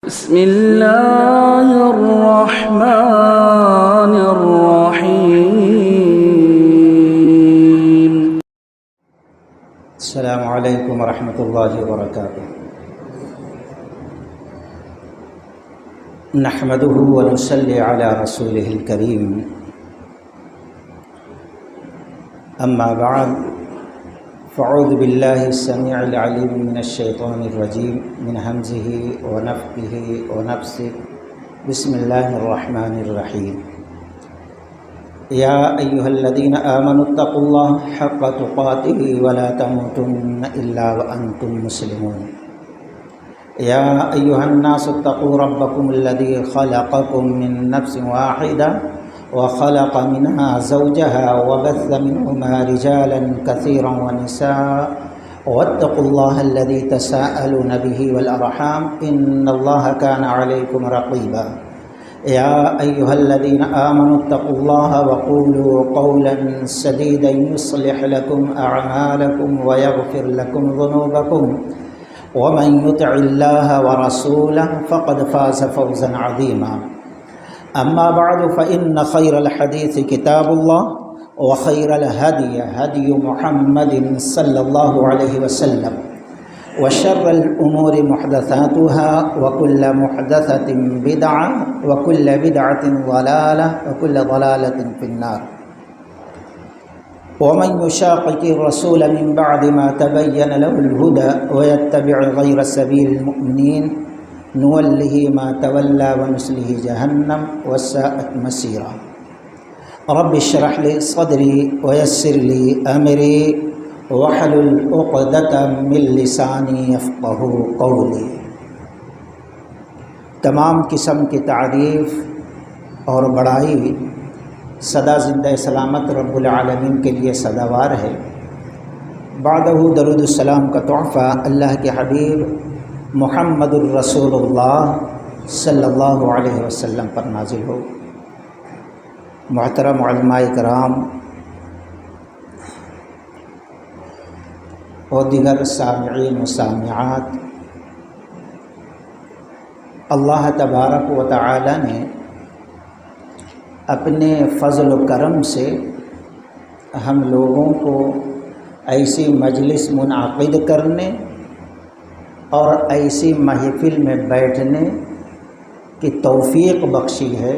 بسم اللہ الرحمن الرحیم۔ السلام علیکم ورحمۃ اللہ وبرکاتہ۔ نحمده ونصلی علی رسولہ الکریم، اما بعد فاعوذ باللہ السمیع العلیم من الشیطان الرجیم من حمزہ ونفخہ ونفثہ، بسم اللہ الرحمن الرحیم۔ یا ایہا الذین آمنوا اتقوا اللہ حق تقاتہ ولا تموتن الا وانتم مسلمون۔ یا ایہا الناس اتقوا ربکم الذی خلقکم من نفس واحدہ وخلق منها زوجها وبث منهما رجالا كثيرا ونساء واتقوا الله الذي تساءلون به والأرحام إن الله كان عليكم رقيبا۔ يا أيها الذين آمنوا اتقوا الله وقولوا قولا سديدا يصلح لكم أعمالكم ويغفر لكم ذنوبكم ومن يطع الله ورسوله فقد فاز فوزا عظيما۔ اما بعد فإن خير الحديث كتاب الله وخير الهدي هدي محمد صلى الله عليه وسلم وشر الأمور محدثاتها وكل محدثة بدعة وكل بدعة ضلالة وكل ضلالة في النار۔ ومن يشاقق الرسول من بعد ما تبين له الهدى ويتبع غير سبيل المؤمنين نولہ ما تولى ونصلہ جہنم وساءت مصیرا۔ رب اشرح لی صدری ویسر لی امری واحلل عقدۃ من لسانی یفقہوا قولی۔ تمام قسم کی تعریف اور بڑائی سدا زندہ سلامت رب العالمین کے لیے سداوار ہے۔ بعدہ درود السلام کا تحفہ اللہ کے حبیب محمد الرسول اللہ صلی اللہ علیہ وسلم پر نازل ہو۔ محترم علماء کرام اور دیگر سامعین و سامعات، اللہ تبارک و تعالی نے اپنے فضل و کرم سے ہم لوگوں کو ایسی مجلس منعقد کرنے اور ایسی محفل میں بیٹھنے کی توفیق بخشی ہے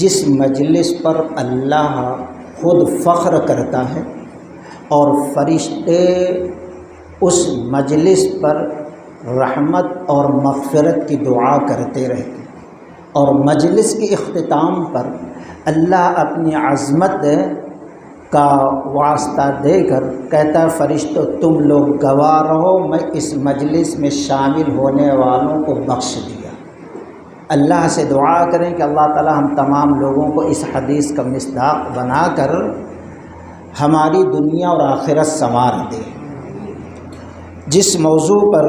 جس مجلس پر اللہ خود فخر کرتا ہے اور فرشتے اس مجلس پر رحمت اور مغفرت کی دعا کرتے رہتے، اور مجلس کے اختتام پر اللہ اپنی عظمت کا واسطہ دے کر کہتا فرشتوں تم لوگ گواہ رہو، میں اس مجلس میں شامل ہونے والوں کو بخش دیا۔ اللہ سے دعا کریں کہ اللہ تعالی ہم تمام لوگوں کو اس حدیث کا مصداق بنا کر ہماری دنیا اور آخرت سنوار دے۔ جس موضوع پر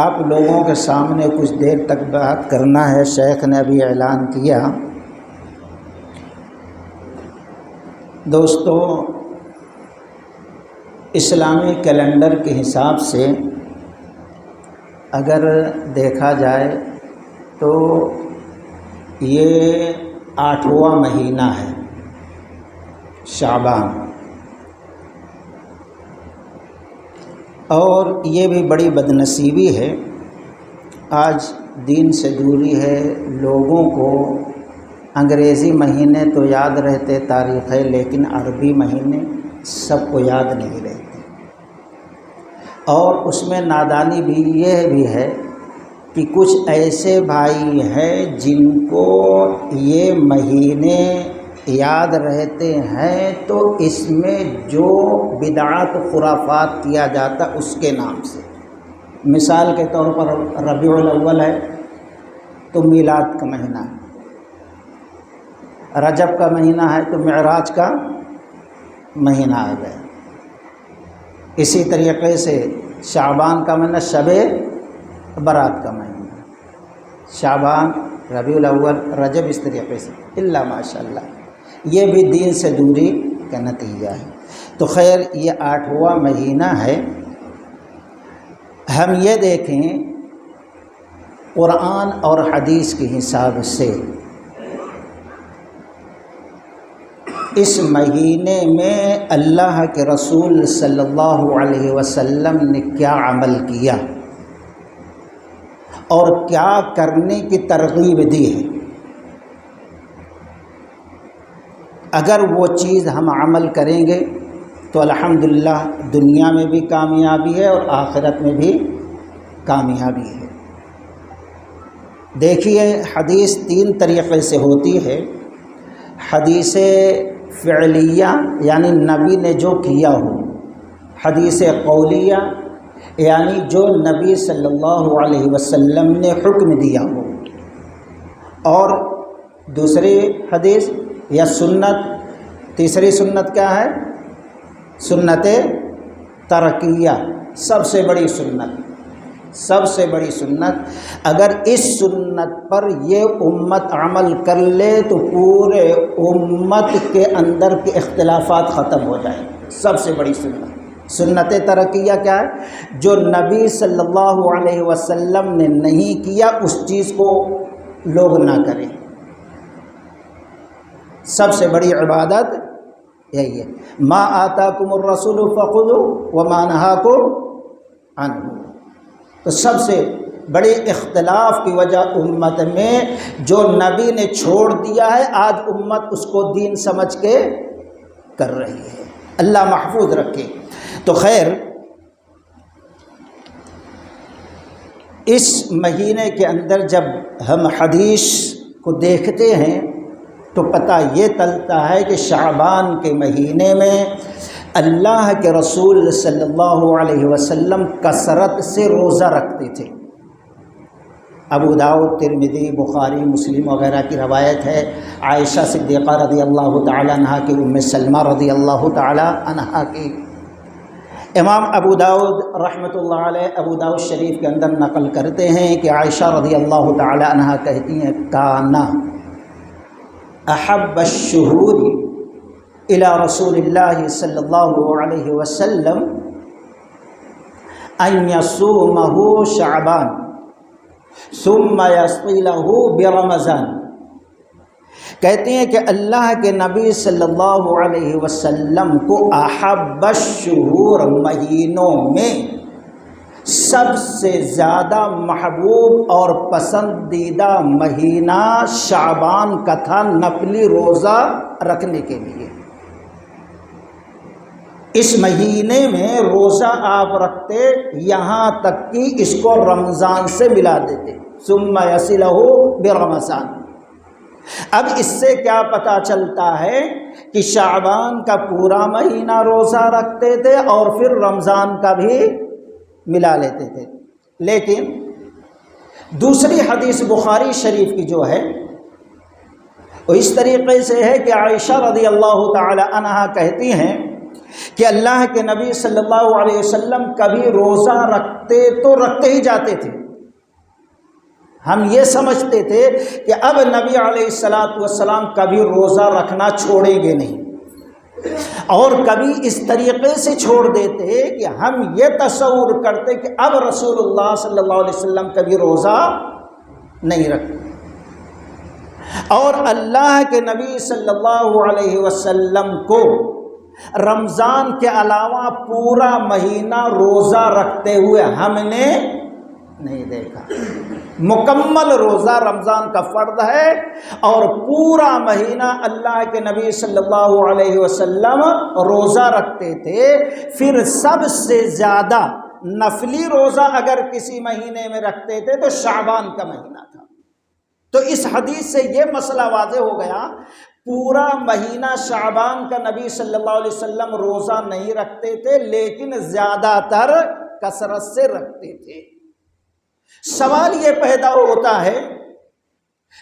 آپ لوگوں کے سامنے کچھ دیر تک بات کرنا ہے، شیخ نے ابھی اعلان کیا۔ دوستو، اسلامی کیلنڈر کے حساب سے اگر دیکھا جائے تو یہ 8واں مہینہ ہے، شعبان، اور یہ بھی بڑی بدنصیبی ہے، آج دین سے دوری ہے، لوگوں کو انگریزی مہینے تو یاد رہتے تاریخ ہے، لیکن عربی مہینے سب کو یاد نہیں رہتے، اور اس میں نادانی بھی یہ بھی ہے کہ کچھ ایسے بھائی ہیں جن کو یہ مہینے یاد رہتے ہیں تو اس میں جو بدعات خرافات کیا جاتا اس کے نام سے، مثال کے طور پر ربیع الاول ہے تو میلاد کا مہینہ ہے، رجب کا مہینہ ہے تو معراج کا مہینہ آ گیا، اسی طریقے سے شعبان کا مہینہ شب برات کا مہینہ، شعبان، ربیع الاول، رجب، اس طریقے سے، اللہ ماشاء اللہ، یہ بھی دین سے دوری کا نتیجہ ہے۔ تو خیر یہ 8واں مہینہ ہے۔ ہم یہ دیکھیں قرآن اور حدیث کے حساب سے اس مہینے میں اللہ کے رسول صلی اللہ علیہ وسلم نے کیا عمل کیا اور کیا کرنے کی ترغیب دی ہے، اگر وہ چیز ہم عمل کریں گے تو الحمدللہ دنیا میں بھی کامیابی ہے اور آخرت میں بھی کامیابی ہے۔ دیکھیے، حدیث 3 طریقے سے ہوتی ہے۔ حدیث فعلیہ یعنی نبی نے جو کیا ہو، حدیث قولیہ یعنی جو نبی صلی اللہ علیہ وسلم نے حکم دیا ہو، اور دوسری حدیث یا سنت، تیسری سنت کیا ہے؟ سنت ترکیہ، سب سے بڑی سنت، سب سے بڑی سنت۔ اگر اس سنت پر یہ امت عمل کر لے تو پورے امت کے اندر کے اختلافات ختم ہو جائیں۔ سب سے بڑی سنت، سنت ترکیہ کیا ہے؟ جو نبی صلی اللہ علیہ وسلم نے نہیں کیا اس چیز کو لوگ نہ کریں۔ سب سے بڑی عبادت یہی ہے، ما آتاکم الرسول فخذوہ وما نہاکم عنہ۔ تو سب سے بڑے اختلاف کی وجہ امت میں جو نبی نے چھوڑ دیا ہے، آج امت اس کو دین سمجھ کے کر رہی ہے۔ اللہ محفوظ رکھے۔ تو خیر، اس مہینے کے اندر جب ہم حدیث کو دیکھتے ہیں تو پتہ یہ چلتا ہے کہ شعبان کے مہینے میں اللہ کے رسول صلی اللہ علیہ وسلم کثرت سے روزہ رکھتے تھے۔ ابو داؤد، ترمذی، بخاری، مسلم وغیرہ کی روایت ہے، عائشہ صدیقہ رضی اللہ تعالی عنہا کی، ام سلمہ رضی اللہ تعالی عنہا کی۔ امام ابو داؤد رحمۃ اللہ علیہ ابو داؤد شریف کے اندر نقل کرتے ہیں کہ عائشہ رضی اللہ تعالی عنہا کہتی ہیں، کانا احب الشہور الى رسول اللہ صلی اللہ علیہ وسلم ان یصومہ شعبان ثم یصلہ برمضان۔ کہتے ہیں کہ اللہ کے نبی صلی اللہ علیہ وسلم کو احب الشہور، مہینوں میں سب سے زیادہ محبوب اور پسندیدہ مہینہ شعبان کا تھا، نفلی روزہ رکھنے کے لیے۔ اس مہینے میں روزہ آپ رکھتے یہاں تک کہ اس کو رمضان سے ملا دیتے، ثم یصلہ برمضان۔ اب اس سے کیا پتہ چلتا ہے کہ شعبان کا پورا مہینہ روزہ رکھتے تھے اور پھر رمضان کا بھی ملا لیتے تھے۔ لیکن دوسری حدیث بخاری شریف کی جو ہے وہ اس طریقے سے ہے کہ عائشہ رضی اللہ تعالی عنہا کہتی ہیں کہ اللہ کے نبی صلی اللہ علیہ وسلم کبھی روزہ رکھتے تو رکھتے ہی جاتے تھے، ہم یہ سمجھتے تھے کہ اب نبی علیہ السلام کبھی روزہ رکھنا چھوڑیں گے نہیں، اور کبھی اس طریقے سے چھوڑ دیتے کہ ہم یہ تصور کرتے کہ اب رسول اللہ صلی اللہ علیہ وسلم کبھی روزہ نہیں رکھتے، اور اللہ کے نبی صلی اللہ علیہ وسلم کو رمضان کے علاوہ پورا مہینہ روزہ رکھتے ہوئے ہم نے نہیں دیکھا۔ مکمل روزہ رمضان کا فرض ہے اور پورا مہینہ اللہ کے نبی صلی اللہ علیہ وسلم روزہ رکھتے تھے۔ پھر سب سے زیادہ نفلی روزہ اگر کسی مہینے میں رکھتے تھے تو شعبان کا مہینہ تھا۔ تو اس حدیث سے یہ مسئلہ واضح ہو گیا، پورا مہینہ شعبان کا نبی صلی اللہ علیہ وسلم روزہ نہیں رکھتے تھے، لیکن زیادہ تر کثرت سے رکھتے تھے۔ سوال یہ پیدا ہوتا ہے،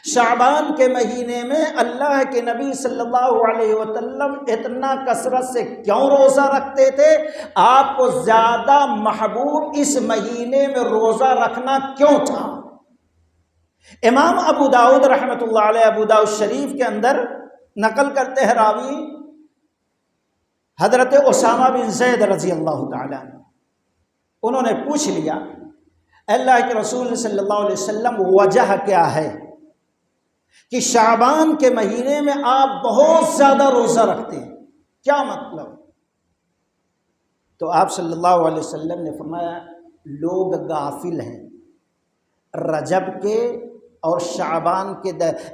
شعبان کے مہینے میں اللہ کے نبی صلی اللہ علیہ وسلم اتنا کثرت سے کیوں روزہ رکھتے تھے؟ آپ کو زیادہ محبوب اس مہینے میں روزہ رکھنا کیوں تھا؟ امام ابو داؤد رحمۃ اللہ علیہ ابو داؤد شریف کے اندر نقل کرتے ہیں راوی حضرت اسامہ بن زید رضی اللہ تعالیٰ عنہ، انہوں نے پوچھ لیا، اللہ کے رسول صلی اللہ علیہ وسلم وجہ کیا ہے کہ شعبان کے مہینے میں آپ بہت زیادہ روزہ رکھتے ہیں، کیا مطلب؟ تو آپ صلی اللہ علیہ وسلم نے فرمایا لوگ غافل ہیں رجب کے اور شعبان کے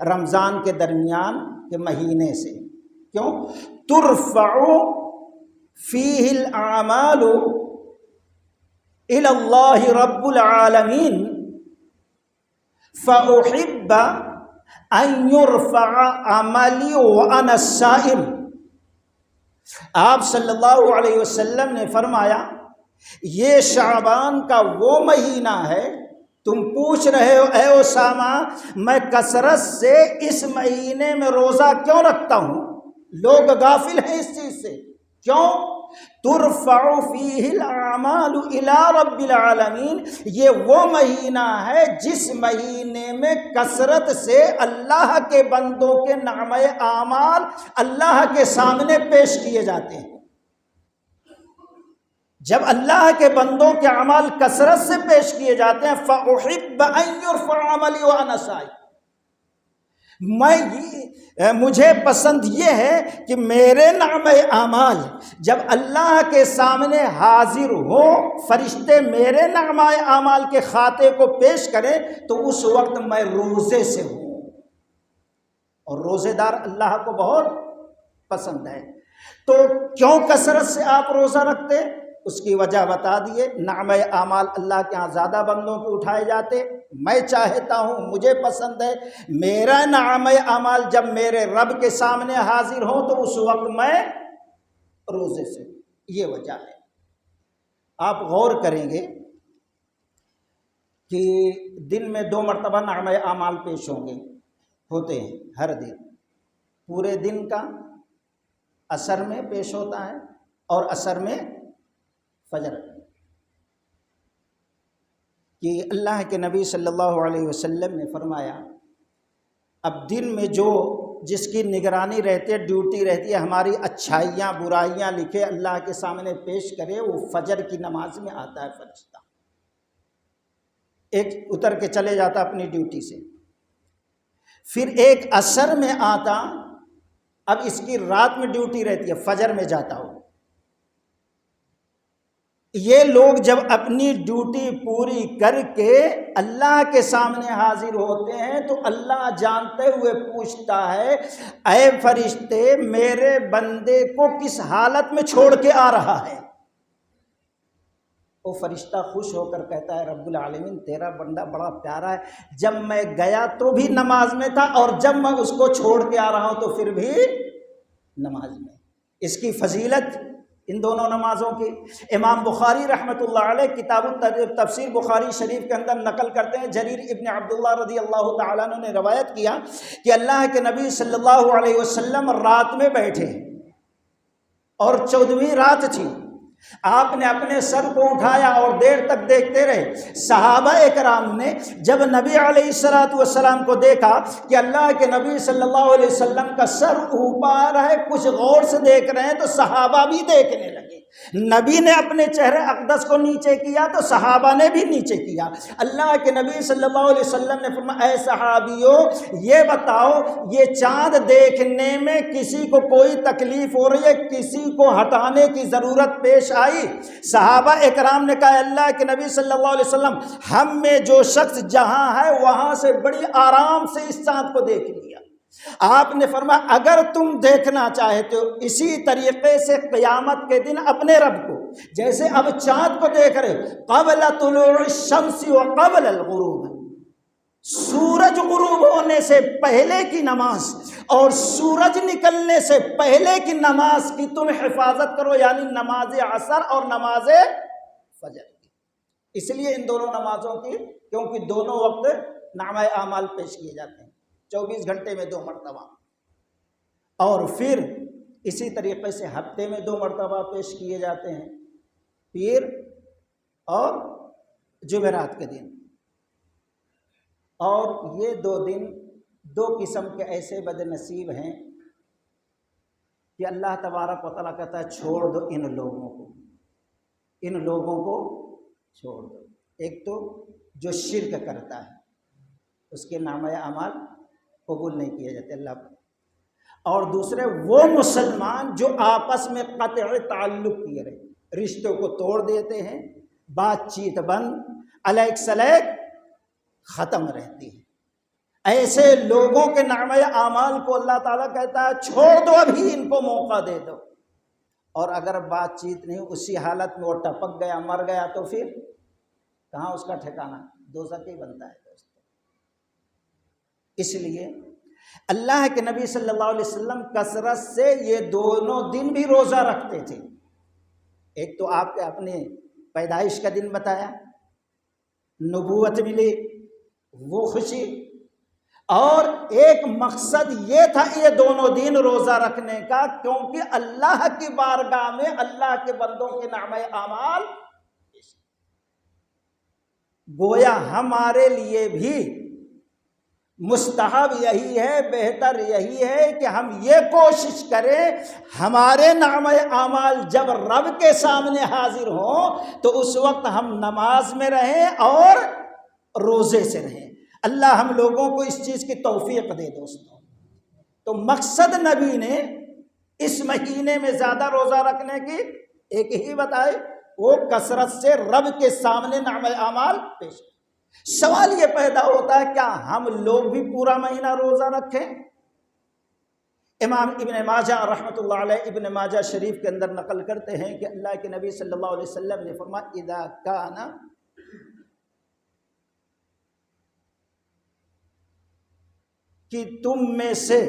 رمضان کے درمیان کے مہینے سے۔ کیوں؟ ترفع فیہ الاعمال الی اللہ رب العالمین فاحب ان یرفع عملی وانا الصائم۔ آپ صلی اللہ علیہ وسلم نے فرمایا یہ شعبان کا وہ مہینہ ہے، تم پوچھ رہے ہو اے اسامہ میں کثرت سے اس مہینے میں روزہ کیوں رکھتا ہوں؟ لوگ غافل ہیں اس چیز سے۔ کیوں؟ ترفع فیہ الاعمال الی رب العالمین، یہ وہ مہینہ ہے جس مہینے میں کثرت سے اللہ کے بندوں کے نامہ اعمال اللہ کے سامنے پیش کیے جاتے ہیں۔ جب اللہ کے بندوں کے اعمال کثرت سے پیش کیے جاتے ہیں فَأُحِبَّ أَن يُرْفَعَ عَمَلِي وَأَنَا صَائِمٌ، مجھے پسند یہ ہے کہ میرے نامہ اعمال جب اللہ کے سامنے حاضر ہو، فرشتے میرے نامہ اعمال کے کھاتے کو پیش کریں تو اس وقت میں روزے سے ہوں، اور روزے دار اللہ کو بہت پسند ہے۔ تو کیوں کثرت سے آپ روزہ رکھتے؟ اس کی وجہ بتا دیے، نامہ اعمال اللہ کے ہاں زیادہ بندوں کے اٹھائے جاتے، میں چاہتا ہوں، مجھے پسند ہے میرا نامہ اعمال جب میرے رب کے سامنے حاضر ہو تو اس وقت میں روزے سے، یہ وجہ ہے۔ آپ غور کریں گے کہ دن میں 2 مرتبہ نامہ اعمال پیش ہوتے ہیں ہر دن، پورے دن کا عصر میں پیش ہوتا ہے اور عصر میں فجر، کہ اللہ کے نبی صلی اللہ علیہ وسلم نے فرمایا اب دن میں جو جس کی نگرانی رہتی ہے، ڈیوٹی رہتی ہے، ہماری اچھائیاں برائیاں لکھے اللہ کے سامنے پیش کرے، وہ فجر کی نماز میں آتا ہے فرشتہ، ایک اتر کے چلے جاتا اپنی ڈیوٹی سے، پھر ایک عصر میں آتا، اب اس کی رات میں ڈیوٹی رہتی ہے، فجر میں جاتا ہو۔ یہ لوگ جب اپنی ڈیوٹی پوری کر کے اللہ کے سامنے حاضر ہوتے ہیں تو اللہ جانتے ہوئے پوچھتا ہے اے فرشتے میرے بندے کو کس حالت میں چھوڑ کے آ رہا ہے؟ وہ فرشتہ خوش ہو کر کہتا ہے رب العالمین تیرا بندہ بڑا پیارا ہے، جب میں گیا تو بھی نماز میں تھا اور جب میں اس کو چھوڑ کے آ رہا ہوں تو پھر بھی نماز میں۔ اس کی فضیلت ان دونوں نمازوں کی امام بخاری رحمۃ اللہ علیہ کتاب تفسیر بخاری شریف کے اندر نقل کرتے ہیں، جریر ابن عبداللہ رضی اللہ تعالیٰ عنہ نے روایت کیا کہ اللہ کے نبی صلی اللہ علیہ وسلم رات میں بیٹھے اور 14ویں رات تھی، آپ نے اپنے سر کو اٹھایا اور دیر تک دیکھتے رہے۔ صحابہ اکرام نے جب نبی علیہ السلام کو دیکھا کہ اللہ کے نبی صلی اللہ علیہ وسلم کا سر اوپر ہے، کچھ غور سے دیکھ رہے ہیں، تو صحابہ بھی دیکھنے لگے۔ نبی نے اپنے چہرے اقدس کو نیچے کیا تو صحابہ نے بھی نیچے کیا۔ اللہ کے نبی صلی اللہ علیہ وسلم نے فرمایا اے صحابیو یہ بتاؤ یہ چاند دیکھنے میں کسی کو کوئی تکلیف ہو رہی ہے، کسی کو ہٹانے کی ضرورت پیش آئی؟ صحابہ اکرام نے کہا اللہ کے نبی صلی اللہ علیہ وسلم ہم میں جو شخص جہاں ہے وہاں سے بڑی آرام سے اس چاند کو دیکھ لیا۔ آپ نے فرمایا اگر تم دیکھنا چاہتے ہو اسی طریقے سے قیامت کے دن اپنے رب کو، جیسے اب چاند کو دیکھ رہے قبل طلوع الشمس و قبل الغروب، سورج غروب ہونے سے پہلے کی نماز اور سورج نکلنے سے پہلے کی نماز کی تم حفاظت کرو، یعنی نماز عصر اور نماز فجر کی۔ اس لیے ان دونوں نمازوں کی، کیونکہ دونوں وقت نامہ اعمال پیش کیے جاتے ہیں 24 گھنٹے میں 2 مرتبہ، اور پھر اسی طریقے سے ہفتے میں 2 مرتبہ پیش کیے جاتے ہیں، پیر اور جمعرات کے دن۔ اور یہ 2 دن 2 قسم کے ایسے بد نصیب ہیں کہ اللہ تبارک و تعالیٰ کہتا ہے چھوڑ دو ان لوگوں کو، ان لوگوں کو چھوڑ دو۔ ایک تو جو شرک کرتا ہے اس کے نامہ اعمال قبول نہیں کیے جاتے اللہ پر، اور دوسرے وہ مسلمان جو آپس میں قطع تعلق کیے رہے، رشتوں کو توڑ دیتے ہیں، بات چیت بند، علیک سلیک ختم رہتی ہے، ایسے لوگوں کے نامہ اعمال کو اللہ تعالیٰ کہتا ہے چھوڑ دو، ابھی ان کو موقع دے دو۔ اور اگر بات چیت نہیں، اسی حالت میں وہ ٹپک گیا، مر گیا، تو پھر کہاں اس کا ٹھکانہ؟ دوزخ ہی بنتا ہے دوستو۔ اس لیے اللہ کے نبی صلی اللہ علیہ وسلم کثرت سے یہ دونوں دن بھی روزہ رکھتے تھے۔ ایک تو آپ کے اپنے پیدائش کا دن بتایا، نبوت ملی وہ خوشی، اور ایک مقصد یہ تھا یہ دونوں دن روزہ رکھنے کا، کیونکہ اللہ کی بارگاہ میں اللہ کے بندوں کے نامہ اعمال گویا ہمارے لیے بھی مستحب یہی ہے، بہتر یہی ہے کہ ہم یہ کوشش کریں ہمارے نامہ اعمال جب رب کے سامنے حاضر ہوں تو اس وقت ہم نماز میں رہیں اور روزے سے رہیں۔ اللہ ہم لوگوں کو اس چیز کی توفیق دے دوستوں۔ تو مقصد نبی نے اس مہینے میں زیادہ روزہ رکھنے کی ایک ہی بتائے، وہ کثرت سے رب کے سامنے نامہ اعمال پیش۔ سوال یہ پیدا ہوتا ہے کیا ہم لوگ بھی پورا مہینہ روزہ رکھیں؟ امام ابن ماجہ رحمۃ اللہ علیہ ابن ماجہ شریف کے اندر نقل کرتے ہیں کہ اللہ کے نبی صلی اللہ علیہ وسلم نے فرمایا اذا کان کہ تم میں سے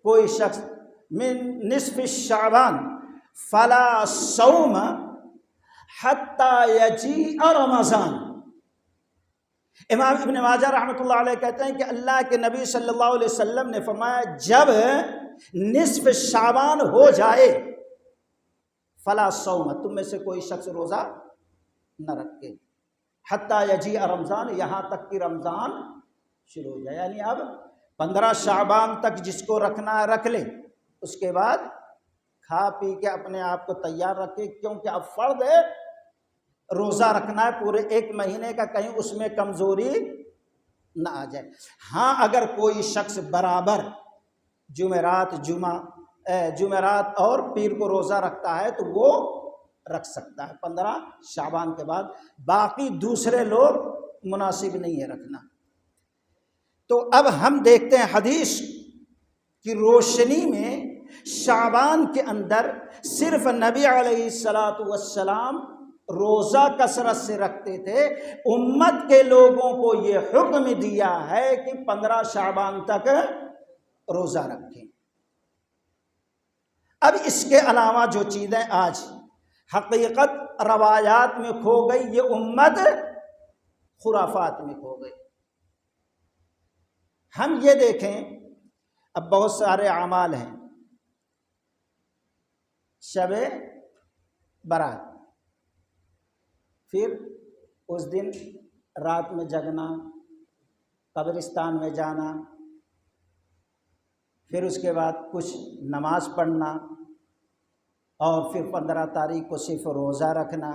کوئی شخص من نصف شعبان فلا صوم حتی یجیء رمضان۔ امام ابن ماجہ رحمۃ اللہ علیہ کہتے ہیں کہ اللہ کے نبی صلی اللہ علیہ وسلم نے فرمایا جب نصف شعبان ہو جائے فلا صوم، تم میں سے کوئی شخص روزہ نہ رکھے، حتی یجیء رمضان، یہاں تک کہ رمضان شروع ہو جائے، یعنی اب 15 شعبان تک جس کو رکھنا ہے رکھ لے، اس کے بعد کھا پی کے اپنے آپ کو تیار رکھے، کیونکہ اب فرض ہے روزہ رکھنا ہے پورے ایک مہینے کا، کہیں اس میں کمزوری نہ آ جائے۔ ہاں اگر کوئی شخص برابر جمعرات اور پیر کو روزہ رکھتا ہے تو وہ رکھ سکتا ہے 15 شعبان کے بعد، باقی دوسرے لوگ مناسب نہیں ہے رکھنا۔ تو اب ہم دیکھتے ہیں حدیث کی روشنی میں شعبان کے اندر صرف نبی علیہ السلام روزہ کثرت سے رکھتے تھے، امت کے لوگوں کو یہ حکم دیا ہے کہ 15 شعبان تک روزہ رکھیں۔ اب اس کے علاوہ جو چیزیں آج حقیقت روایات میں کھو گئی، یہ امت خرافات میں کھو گئی۔ ہم یہ دیکھیں اب بہت سارے اعمال ہیں، شب برات، پھر اس دن رات میں جگنا، قبرستان میں جانا، پھر اس کے بعد کچھ نماز پڑھنا، اور پھر 15 تاریخ کو صرف روزہ رکھنا،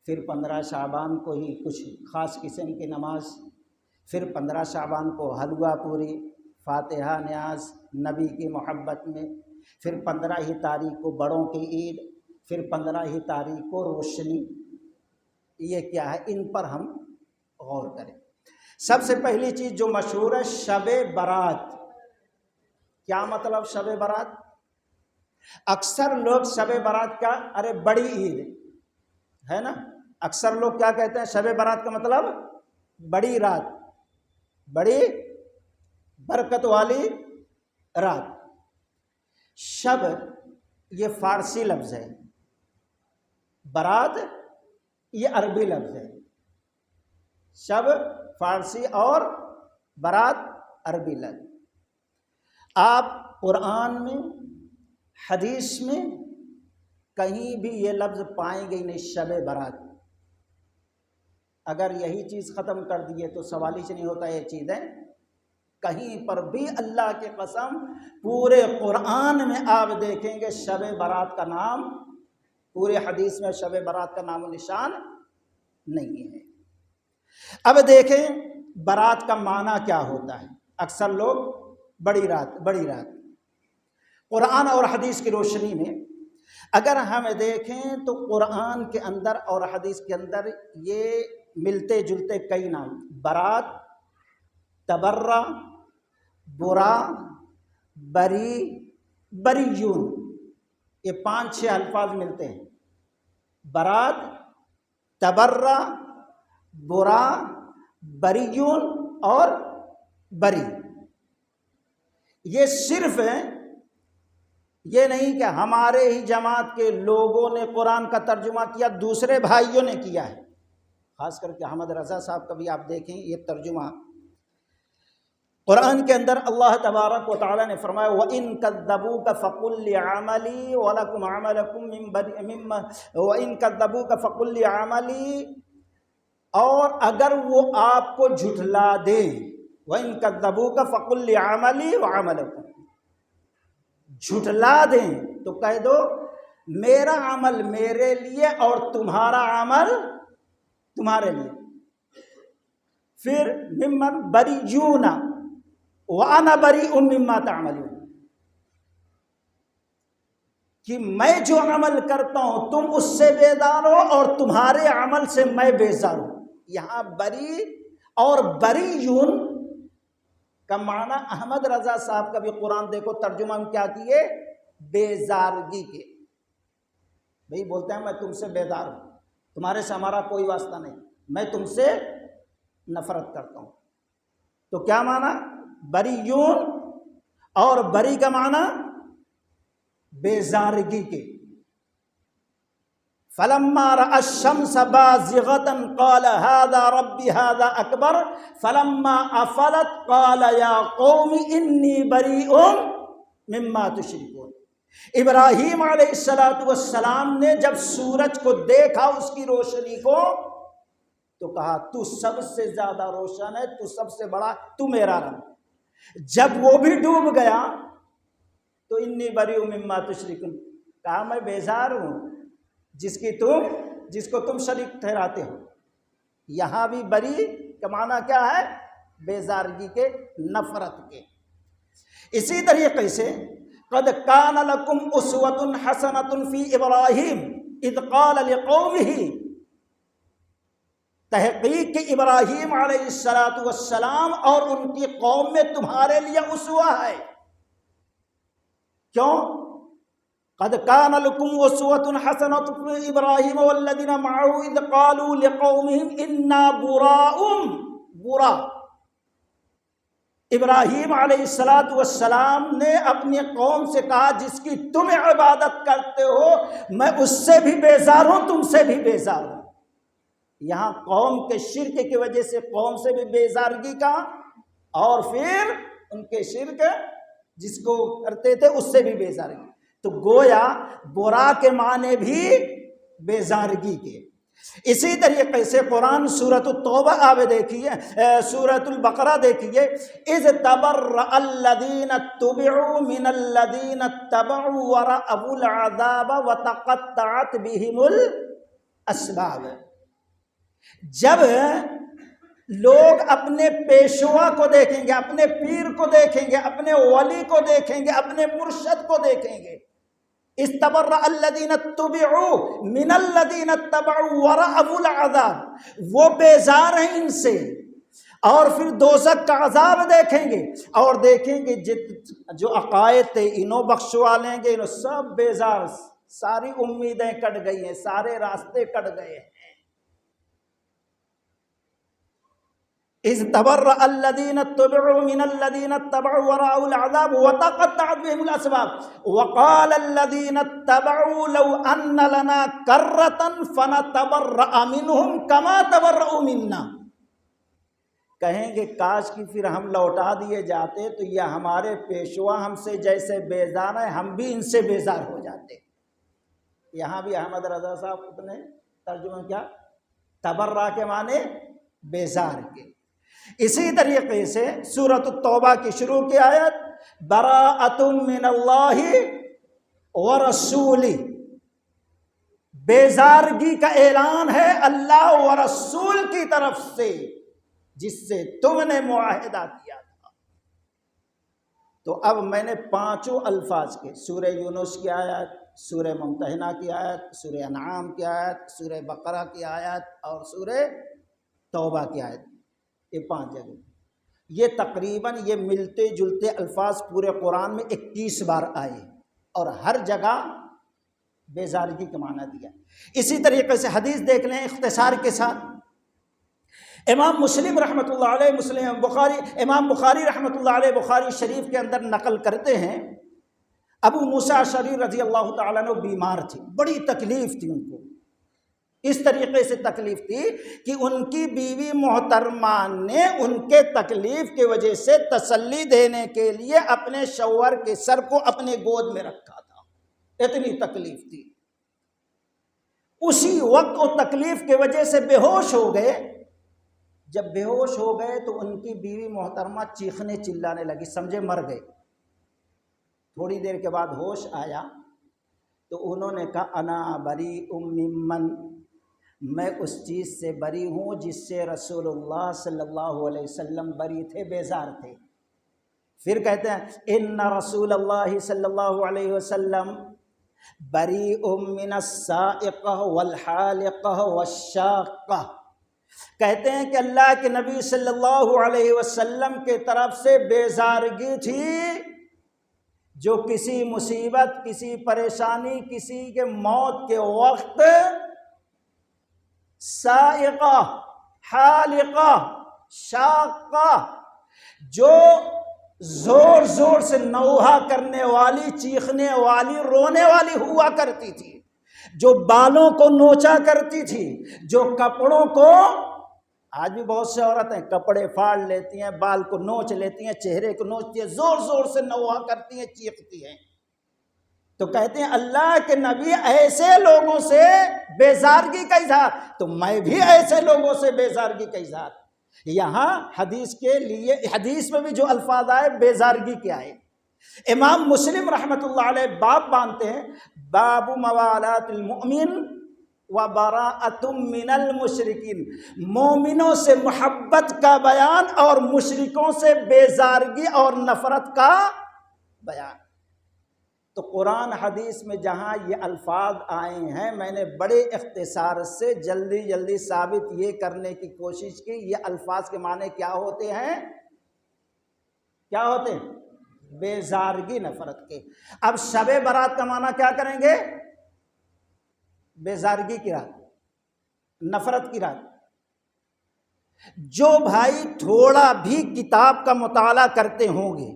پھر 15 شعبان کو ہی کچھ خاص قسم کی نماز، پھر 15 شعبان کو حلوہ پوری، فاتحہ نیاز نبی کی محبت میں، پھر 15 ہی تاریخ کو بڑوں کی عید، پھر 15 ہی تاریخ کو روشنی۔ یہ کیا ہے؟ ان پر ہم غور کریں۔ سب سے پہلی چیز جو مشہور ہے شب برات۔ کیا مطلب شب برات؟ اکثر لوگ شب برات کا ارے بڑی عید ہے نا، اکثر لوگ کیا کہتے ہیں شب برات کا مطلب بڑی رات، بڑی برکت والی رات۔ شب یہ فارسی لفظ ہے، برات یہ عربی لفظ ہے۔ شب فارسی اور برات عربی لفظ۔ آپ قرآن میں حدیث میں کہیں بھی یہ لفظ پائیں گے نہیں شب برات۔ اگر یہی چیز ختم کر دیے تو سوال ہی نہیں ہوتا یہ چیزیں کہیں پر بھی، اللہ کی قسم پورے قرآن میں آپ دیکھیں گے شب برات کا نام، پورے حدیث میں شب برات کا نام و نشان نہیں ہے۔ اب دیکھیں برات کا معنی کیا ہوتا ہے. اکثر لوگ بڑی رات قرآن اور حدیث کی روشنی میں اگر ہم دیکھیں تو قرآن کے اندر اور حدیث کے اندر یہ ملتے جلتے کئی نام، برات، تبرہ، برا، بری، بریون، یہ 5-6 الفاظ ملتے ہیں. برات، تبرہ، برا، بریون اور بری. یہ صرف یہ نہیں کہ ہمارے ہی جماعت کے لوگوں نے قرآن کا ترجمہ کیا، دوسرے بھائیوں نے کیا ہے. خاص کر کے احمد رضا صاحب کا بھی آپ دیکھیں یہ ترجمہ قرآن کے اندر اللہ تبارک و تعالی نے فرمایا وَإِن كَذَّبُوكَ فَقُلْ لِعَمَلِي وَلَكُمْ عَمَلَكُمْ وَإِن كَذَّبُوكَ فَقُلْ لِعَمَلِي، اور اگر وہ آپ کو جھٹلا دیں، وَإِن كَذَّبُوكَ فَقُلْ لِعَمَلِي وَعَمَلَكُمْ، جھٹلا دیں تو کہہ دو میرا عمل میرے لیے اور تمہارا عمل تمہارے لیے. پھر ممن بریون وَأَنَا بَرِيءٌ مِّمَّا تَعْمَلُونَ، کہ میں جو عمل کرتا ہوں تم اس سے بیزار ہو اور تمہارے عمل سے میں بیزار ہوں. یہاں بری اور بریون کا معنی احمد رضا صاحب کا بھی قرآن دیکھو ترجمہ میں کیا کیے، بیزارگی کے. بھئی بولتے ہیں میں تم سے بیزار ہوں، تمہارے سے ہمارا کوئی واسطہ نہیں، میں تم سے نفرت کرتا ہوں. تو کیا معنی بریون، اور بری کا معنی بیزارگی کے. فَلَمَّا رَأَى الشَّمْسَ بَازِغَةً قَالَ هَذَا رَبِّي هَذَا أَكْبَرُ فَلَمَّا أَفَلَتْ قَالَ يَا قَوْمِ إِنِّي بَرِيءٌ مِّمَّا تُشْرِكُونَ. ابراہیم علیہ السلام نے جب سورج کو دیکھا اس کی روشنی کو تو کہا تو سب سے زیادہ روشن ہے، تو سب سے بڑا، تو میرا رب. جب وہ بھی ڈوب گیا تو انی بریء مما تشرکون، کہا میں بیزار ہوں جس کو تم شریک ٹھہراتے ہو. یہاں بھی بری کا معنی کیا ہے، بیزارگی کے، نفرت کے. اسی طریقے سے قد کان لکم اسوۃ حسنۃ فی ابراہیم اذ قال لقومہ، تحقیق کہ ابراہیم علیہ السلام اور ان کی قوم میں تمہارے لیے اسوہ ہے. کیوں؟ قد کان لکم اسوۃ حسنۃ فی ابراہیم والذین معہ اذ قالوا لقومہم انا براء. ابراہیم علیہ السلام نے اپنی قوم سے کہا جس کی تم عبادت کرتے ہو میں اس سے بھی بیزار ہوں، تم سے بھی بیزار ہوں. یہاں قوم کے شرک کی وجہ سے قوم سے بھی بیزارگی کا، اور پھر ان کے شرک جس کو کرتے تھے اس سے بھی بیزارگی. تو گویا برا کے معنی بھی بیزارگی کے. اسی طریقے سے قرآن سورۃ التوبہ آپ دیکھیے، سورۃ البقرہ دیکھیے، اذ تبرأ الذین اتبعوا من الذین اتبعوا ورأوا العذاب وتقطعت بهم الاسباب. جب لوگ اپنے پیشوا کو دیکھیں گے، اپنے پیر کو دیکھیں گے، اپنے ولی کو دیکھیں گے، اپنے مرشد کو دیکھیں گے، استبرأ الذین اتبعوا من الذین اتبعوا ورأوا العذاب، وہ بیزار ہیں ان سے، اور پھر دوزخ کا عذاب دیکھیں گے، اور دیکھیں گے جو عقائد تھے انہوں بخشوا لیں گے، انہوں سب بیزار، ساری امیدیں کٹ گئی ہیں، سارے راستے کٹ گئے ہیں. اذ تبرأ الذین اتبعوا من الذین اتبعوا ورأوا العذاب وتقطعت بهم الاسباب وقال الذین اتبعوا لو ان لنا کرة فنتبرأ منهم كما تبرأوا منا. کہیں گے کاش کی پھر ہم لوٹا دیے جاتے تو یہ ہمارے پیشوا ہم سے جیسے بیزار ہیں ہم بھی ان سے بیزار ہو جاتے. یہاں بھی احمد رضا صاحب نے ترجمہ کیا، تبرہ کے معنی بیزار کے. اسی طریقے سے سورۃ التوبہ کی شروع کی آیت براءۃ من اللہ ورسولہ، بیزارگی کا اعلان ہے اللہ و رسول کی طرف سے. جس سے تم نے معاہدہ کیا تھا۔ تو اب میں نے 5 الفاظ کے سورہ یونس کی آیت، سورہ ممتحنہ کی آیت، سورہ انعام کی آیت، سورہ بقرہ کی آیت اور سورہ توبہ کی آیت، یہ 5 جگہ، یہ تقریباً یہ ملتے جلتے الفاظ پورے قرآن میں 21 بار آئے اور ہر جگہ بیزارگی کا معنی دیا۔ اسی طریقے سے حدیث دیکھ لیں اختصار کے ساتھ، امام مسلم رحمۃ اللہ علیہ امام بخاری رحمۃ اللہ علیہ بخاری شریف کے اندر نقل کرتے ہیں، ابو موسیٰ اشعری رضی اللہ تعالیٰ عنہ بیمار تھے، بڑی تکلیف تھی ان کو، اس طریقے سے تکلیف تھی کہ ان کی بیوی محترمہ نے ان کے تکلیف کی وجہ سے تسلی دینے کے لیے اپنے شوہر کے سر کو اپنے گود میں رکھا تھا، اتنی تکلیف تھی۔ اسی وقت وہ تکلیف کی وجہ سے بے ہوش ہو گئے، جب بے ہوش ہو گئے تو ان کی بیوی محترمہ چیخنے چلانے لگی، سمجھے مر گئے۔ تھوڑی دیر کے بعد ہوش آیا تو انہوں نے کہا انا بریء ممن، میں اس چیز سے بری ہوں جس سے رسول اللہ صلی اللہ علیہ وسلم بری تھے، بیزار تھے۔ پھر کہتے ہیں ان رسول اللہ صلی اللہ علیہ وسلم بریء من السائقہ والحالقہ والشاقہ، کہتے ہیں کہ اللہ کے نبی صلی اللہ علیہ وسلم کے طرف سے بیزارگی تھی جو کسی مصیبت، کسی پریشانی، کسی کے موت کے وقت سائقہ، حالقہ، شاقہ، جو زور زور سے نوحہ کرنے والی، چیخنے والی، رونے والی ہوا کرتی تھی، جو بالوں کو نوچا کرتی تھی، جو کپڑوں کو، آج بھی بہت سے عورتیں کپڑے پھاڑ لیتی ہیں، بال کو نوچ لیتی ہیں، چہرے کو نوچتی ہیں، زور زور سے نوحہ کرتی ہیں، چیختی ہیں۔ تو کہتے ہیں اللہ کے نبی ایسے لوگوں سے بیزارگی کا اظہار، تو میں بھی ایسے لوگوں سے بیزارگی کا اظہار۔ یہاں حدیث کے لیے، حدیث میں بھی جو الفاظ آئے بیزارگی کے آئے۔ امام مسلم رحمۃ اللہ علیہ باب باندھتے ہیں، باب موالات المؤمن وبراءۃ من المشرکین، مومنوں سے محبت کا بیان اور مشرکوں سے بیزارگی اور نفرت کا بیان۔ تو قرآن حدیث میں جہاں یہ الفاظ آئے ہیں، میں نے بڑے اختصار سے جلدی جلدی ثابت یہ کرنے کی کوشش کی یہ الفاظ کے معنی کیا ہوتے ہیں، کیا ہوتے ہیں؟ بیزارگی، نفرت کے۔ اب شب برات کا معنی کیا کریں گے؟ بیزارگی کی رات، نفرت کی رات۔ جو بھائی تھوڑا بھی کتاب کا مطالعہ کرتے ہوں گے،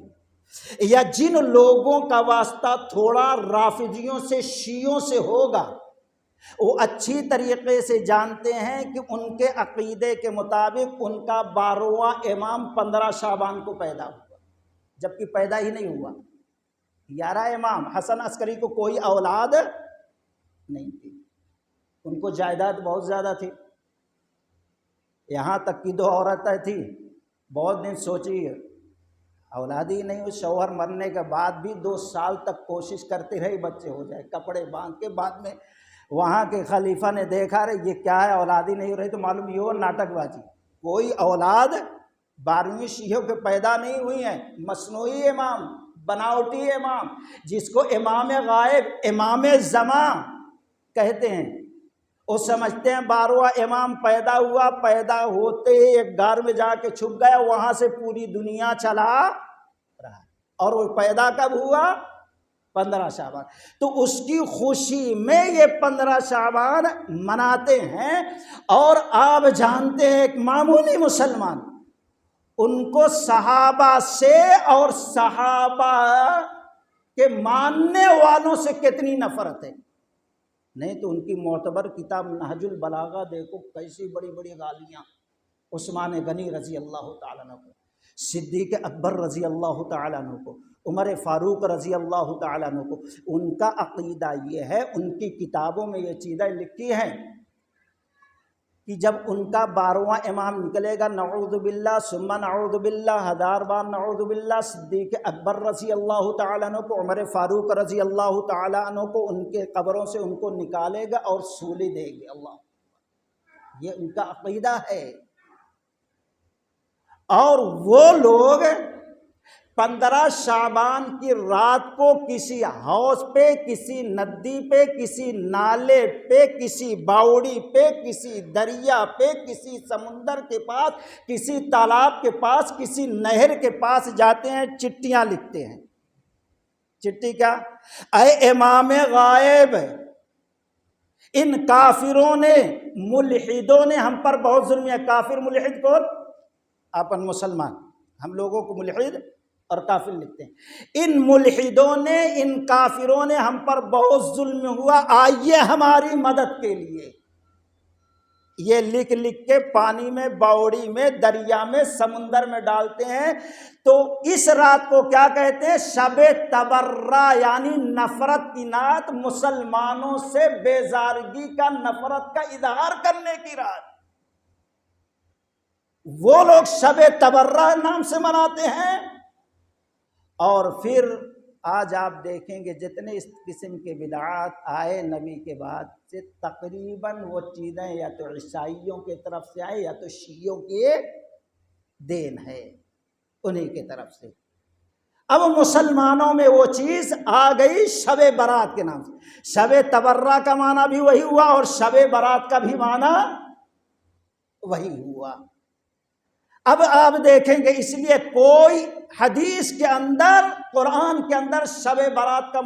یا جن لوگوں کا واسطہ تھوڑا رافضیوں سے، شیعوں سے ہوگا، وہ اچھی طریقے سے جانتے ہیں کہ ان کے عقیدے کے مطابق ان کا 12واں امام 15 شعبان کو پیدا ہوا، جبکہ پیدا ہی نہیں ہوا۔ 11 امام حسن عسکری کو کوئی اولاد نہیں تھی، ان کو جائیداد بہت زیادہ تھی، یہاں تک کہ 2 عورتیں تھیں، بہت دن سوچی اولاد ہی نہیں ہوئی، شوہر مرنے کے بعد بھی 2 سال تک کوشش کرتے رہے بچے ہو جائے، کپڑے باندھ کے۔ بعد میں وہاں کے خلیفہ نے دیکھا رہے یہ کیا ہے، اولاد ہی نہیں ہو رہی، تو معلوم یہ ہو ناٹک بازی، کوئی اولاد 12ویں شیعوں کے پیدا نہیں ہوئی ہیں، مصنوعی امام، بناوٹی امام، جس کو امام غائب، امام زمان کہتے ہیں۔ وہ سمجھتے ہیں 12واں امام پیدا ہوا، پیدا ہوتے ہی ایک غار میں جا کے چھپ گیا، وہاں سے پوری دنیا چلا رہا، اور وہ پیدا کب ہوا؟ 15 شعبان۔ تو اس کی خوشی میں یہ 15 شعبان مناتے ہیں۔ اور آپ جانتے ہیں ایک معمولی مسلمان، ان کو صحابہ سے اور صحابہ کے ماننے والوں سے کتنی نفرت ہے، نہیں تو ان کی معتبر کتاب نہج البلاغہ دیکھو، کیسی بڑی بڑی گالیاں عثمان غنی رضی اللہ تعالیٰ عنہ کو، صدیق اکبر رضی اللہ تعالیٰ عنہ کو، عمر فاروق رضی اللہ تعالیٰ عنہ کو۔ ان کا عقیدہ یہ ہے، ان کی کتابوں میں یہ چیزیں لکھی ہیں کہ جب ان کا 12واں امام نکلے گا، نعوذ باللہ ثم نعوذ باللہ، 1000 بار نعوذ باللہ، صدیق اکبر رضی اللہ تعالیٰ عنہ کو، عمر فاروق رضی اللہ تعالیٰ عنہ کو ان کے قبروں سے ان کو نکالے گا اور سولی دے گے۔ اللہ، یہ ان کا عقیدہ ہے۔ اور وہ لوگ 15 شعبان کی رات کو کسی حوض پہ، کسی ندی پہ، کسی نالے پہ، کسی باوڑی پہ، کسی دریا پہ، کسی سمندر کے پاس، کسی تالاب کے پاس، کسی نہر کے پاس جاتے ہیں، چٹھیاں لکھتے ہیں۔ چٹھی کیا؟ اے امام غائب، ان کافروں نے، ملحدوں نے ہم پر بہت ظلم ہے۔ کافر ملحد کون؟ اپن مسلمان، ہم لوگوں کو ملحد اور کافر لکھتے ہیں۔ ان ملحدوں نے، ان کافروں نے ہم پر بہت ظلم ہوا، آئیے ہماری مدد کے لیے۔ یہ لکھ لکھ کے پانی میں، باوڑی میں، دریا میں، سمندر میں ڈالتے ہیں۔ تو اس رات کو کیا کہتے ہیں؟ شب تبرہ، یعنی نفرت کی نعت، مسلمانوں سے بیزارگی کا، نفرت کا اظہار کرنے کی رات۔ وہ لوگ شب تبرہ نام سے مناتے ہیں۔ اور پھر آج آپ دیکھیں گے جتنے اس قسم کے بدعات آئے نبی کے بعد سے، تقریباً وہ چیزیں یا تو عیسائیوں کی طرف سے آئے یا تو شیعوں کی دین ہے، انہی کی طرف سے۔ اب مسلمانوں میں وہ چیز آ گئی شب برات کے نام سے۔ شب تبرہ کا معنی بھی وہی ہوا اور شب برات کا بھی معنی وہی ہوا۔ اب آپ دیکھیں گے، اس لیے کوئی حدیث کے اندر، قرآن کے اندر شب برات کا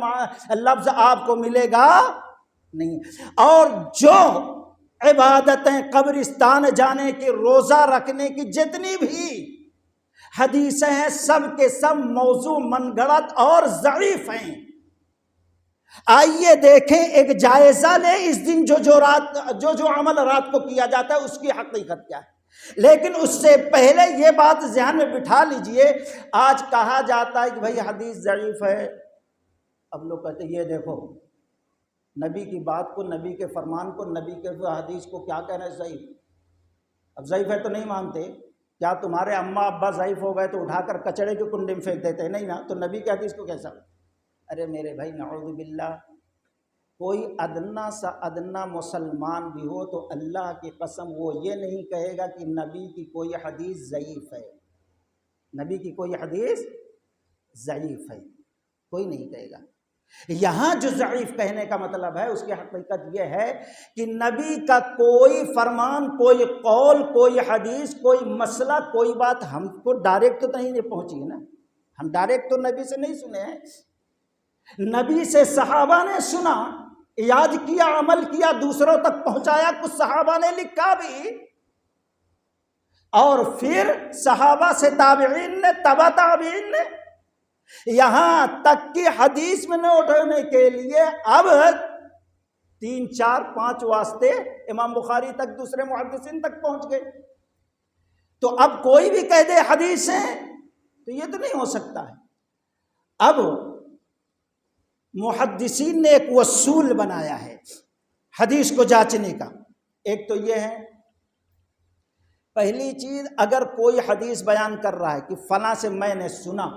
لفظ آپ کو ملے گا نہیں۔ اور جو عبادتیں، قبرستان جانے کی، روزہ رکھنے کی جتنی بھی حدیثیں ہیں، سب کے سب موضوع، من گھڑت اور ضعیف ہیں۔ آئیے دیکھیں، ایک جائزہ لیں، اس دن جو عمل رات کو کیا جاتا ہے اس کی حقیقت کیا ہے۔ لیکن اس سے پہلے یہ بات ذہن میں بٹھا لیجئے، آج کہا جاتا ہے کہ بھئی حدیث ضعیف ہے۔ اب لوگ کہتے ہیں یہ دیکھو، نبی کی بات کو، نبی کے فرمان کو، نبی کے حدیث کو کیا کہنا ہے ضعیف؟ اب ضعیف ہے تو نہیں مانتے؟ کیا تمہارے اماں ابا ضعیف ہو گئے تو اٹھا کر کچڑے کی کنڈی میں پھینک دیتے ہیں؟ نہیں نا، تو نبی کے حدیث کو کیسا؟ ارے میرے بھائی، نعوذ باللہ، کوئی ادنا سا ادنا مسلمان بھی ہو تو اللہ کی قسم وہ یہ نہیں کہے گا کہ نبی کی کوئی حدیث ضعیف ہے۔ نبی کی کوئی حدیث ضعیف ہے، کوئی نہیں کہے گا۔ یہاں جو ضعیف کہنے کا مطلب ہے، اس کی حقیقت یہ ہے کہ نبی کا کوئی فرمان، کوئی قول، کوئی حدیث، کوئی مسئلہ، کوئی بات ہم کو ڈائریکٹ تو نہیں پہنچی ہے نا۔ ہم ڈائریکٹ تو نبی سے نہیں سنے ہیں، نبی سے صحابہ نے سنا، یاد کیا، عمل کیا، دوسروں تک پہنچایا، کچھ صحابہ نے لکھا بھی، اور پھر صحابہ سے تابعین نے، تبع تابعین نے، یہاں تک کہ حدیث میں نوٹ ہونے کے لیے اب 3 4 5 واسطے امام بخاری تک، دوسرے محدثین تک پہنچ گئے۔ تو اب کوئی بھی کہہ دے حدیث ہے تو یہ تو نہیں ہو سکتا ہے۔ اب محدثین نے ایک اصول بنایا ہے حدیث کو جانچنے کا۔ ایک تو یہ ہے، پہلی چیز، اگر کوئی حدیث بیان کر رہا ہے کہ فلاں سے میں نے سنا،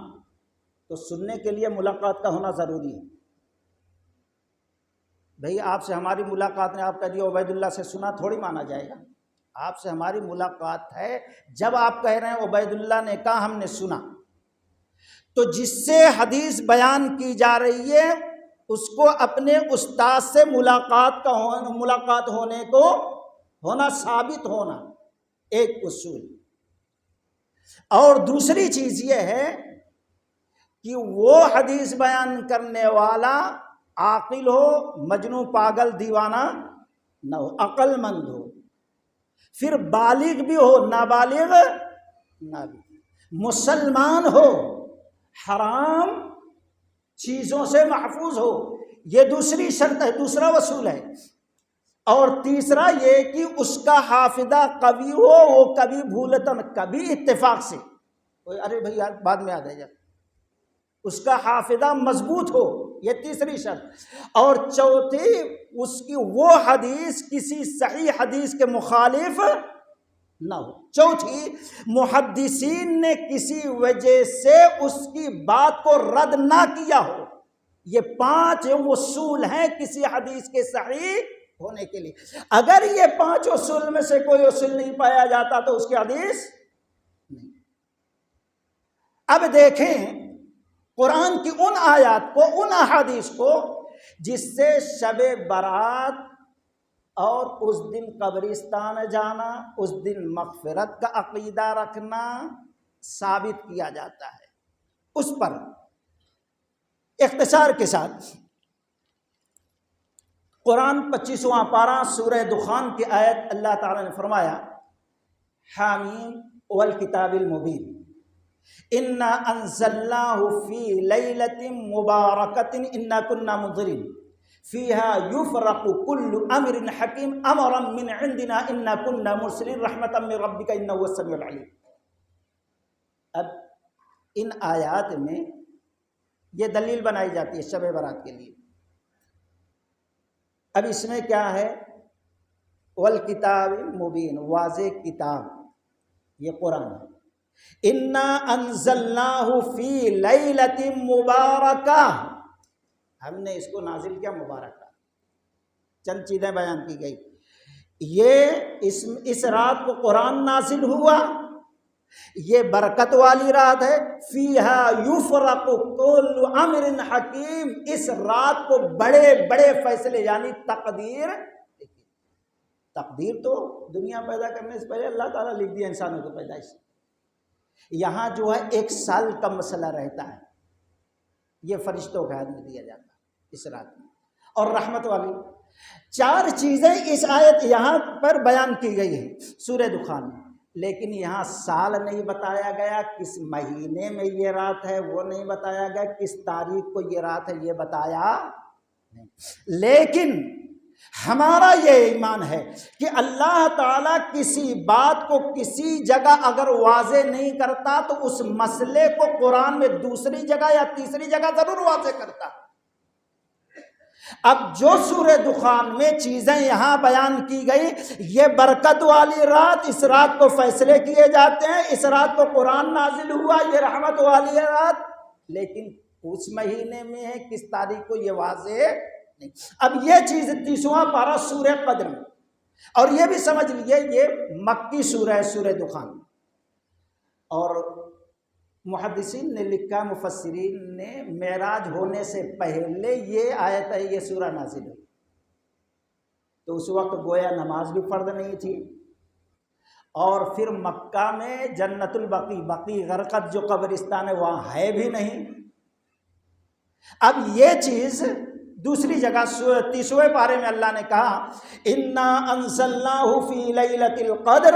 تو سننے کے لیے ملاقات کا ہونا ضروری ہے۔ بھئی آپ سے ہماری ملاقات نے، آپ کہہ دیا عبید اللہ سے سنا، تھوڑی مانا جائے گا۔ آپ سے ہماری ملاقات ہے، جب آپ کہہ رہے ہیں عبید اللہ نے کہا، ہم نے سنا، تو جس سے حدیث بیان کی جا رہی ہے اس کو اپنے استاد سے ملاقات ہونے کو ہونا، ثابت ہونا، ایک اصول۔ اور دوسری چیز یہ ہے کہ وہ حدیث بیان کرنے والا عاقل ہو، مجنون، پاگل، دیوانہ نہ ہو، عقل مند ہو، پھر بالغ بھی ہو، نابالغ نہ بھی، مسلمان ہو، حرام چیزوں سے محفوظ ہو، یہ دوسری شرط ہے، دوسرا اصول ہے۔ اور تیسرا یہ کہ اس کا حافظہ قوی ہو، وہ کبھی بھولتا نہ، کبھی اتفاق سے، ارے بھائی بعد میں یاد ہے جب، اس کا حافظہ مضبوط ہو، یہ تیسری شرط۔ اور چوتھی، اس کی وہ حدیث کسی صحیح حدیث کے مخالف نہ ہو۔ چوتھی، محدثین نے کسی وجہ سے اس کی بات کو رد نہ کیا ہو۔ یہ 5 اصول ہیں کسی حدیث کے صحیح ہونے کے لیے۔ اگر یہ 5 اصول میں سے کوئی اصول نہیں پایا جاتا تو اس کی حدیث نہیں۔ اب دیکھیں قرآن کی ان آیات کو، ان احادیث کو جس سے شب برات اور اس دن قبرستان جانا، اس دن مغفرت کا عقیدہ رکھنا ثابت کیا جاتا ہے۔ اس پر اختصار کے ساتھ قرآن 25واں پارہ سورہ دخان کی آیت اللہ تعالیٰ نے فرمایا حامیم والکتاب المبین انا انزلناہ فی لیلۃ مبارکۃ انا کنا منذرین فیہا یفرق کل امر حکیم امرا من عندنا انا کنا مرسلین رحمتا من ربک انہ هو السمیع العلیم۔ اب ان آیات میں یہ دلیل بنائی جاتی ہے شب برات کے لیے۔ اب اس میں کیا ہے؟ والکتاب مبین، واضح کتاب، یہ قرآن ہے۔ انا انزلناہ فی لیلۃ مبارکہ، ہم نے اس کو نازل کیا مبارکہ، چند چیزیں بیان کی گئی۔ یہ اس رات کو قرآن نازل ہوا، یہ برکت والی رات ہے۔ فیہا یفرق کل امر حکیم، اس رات کو بڑے بڑے فیصلے یعنی تقدیر تو دنیا پیدا کرنے سے پہلے اللہ تعالیٰ لکھ دیا انسانوں کو پیدائش۔ یہاں جو ہے 1 سال کا مسئلہ رہتا ہے، یہ فرشتوں کا حد میں دیا جاتا ہے اس رات میں، اور رحمت والی 4 چیزیں اس آیت یہاں پر بیان کی گئی ہے سورہ دخان میں، لیکن یہاں سال نہیں بتایا گیا، کس مہینے میں یہ رات ہے وہ نہیں بتایا گیا، کس تاریخ کو یہ رات ہے یہ بتایا نہیں۔ لیکن ہمارا یہ ایمان ہے کہ اللہ تعالیٰ کسی بات کو کسی جگہ اگر واضح نہیں کرتا تو اس مسئلے کو قرآن میں دوسری جگہ یا تیسری جگہ ضرور واضح کرتا۔ اب جو سورہ دخان میں چیزیں یہاں بیان کی گئی، یہ برکت والی رات، اس رات کو فیصلے کیے جاتے ہیں، اس رات کو قرآن نازل ہوا، یہ رحمت والی رات، لیکن اس مہینے میں ہے، کس تاریخ کو یہ واضح نہیں۔ اب یہ چیز 30واں پارہ سورہ قدر میں، اور یہ بھی سمجھ لیجئے یہ مکی سورہ ہے سورہ دخان، اور محدثین نے لکھا، مفسرین نے، معراج ہونے سے پہلے یہ آیت ہے، یہ سورہ نازل ہوئی، تو اس وقت گویا نماز بھی فرض نہیں تھی، اور پھر مکہ میں جنت البقیع، بقیع غرقد جو قبرستان ہے وہاں ہے بھی نہیں۔ اب یہ چیز دوسری جگہ 30ویں پارے میں اللہ نے کہا انا انزلناہ فی لیلۃ القدر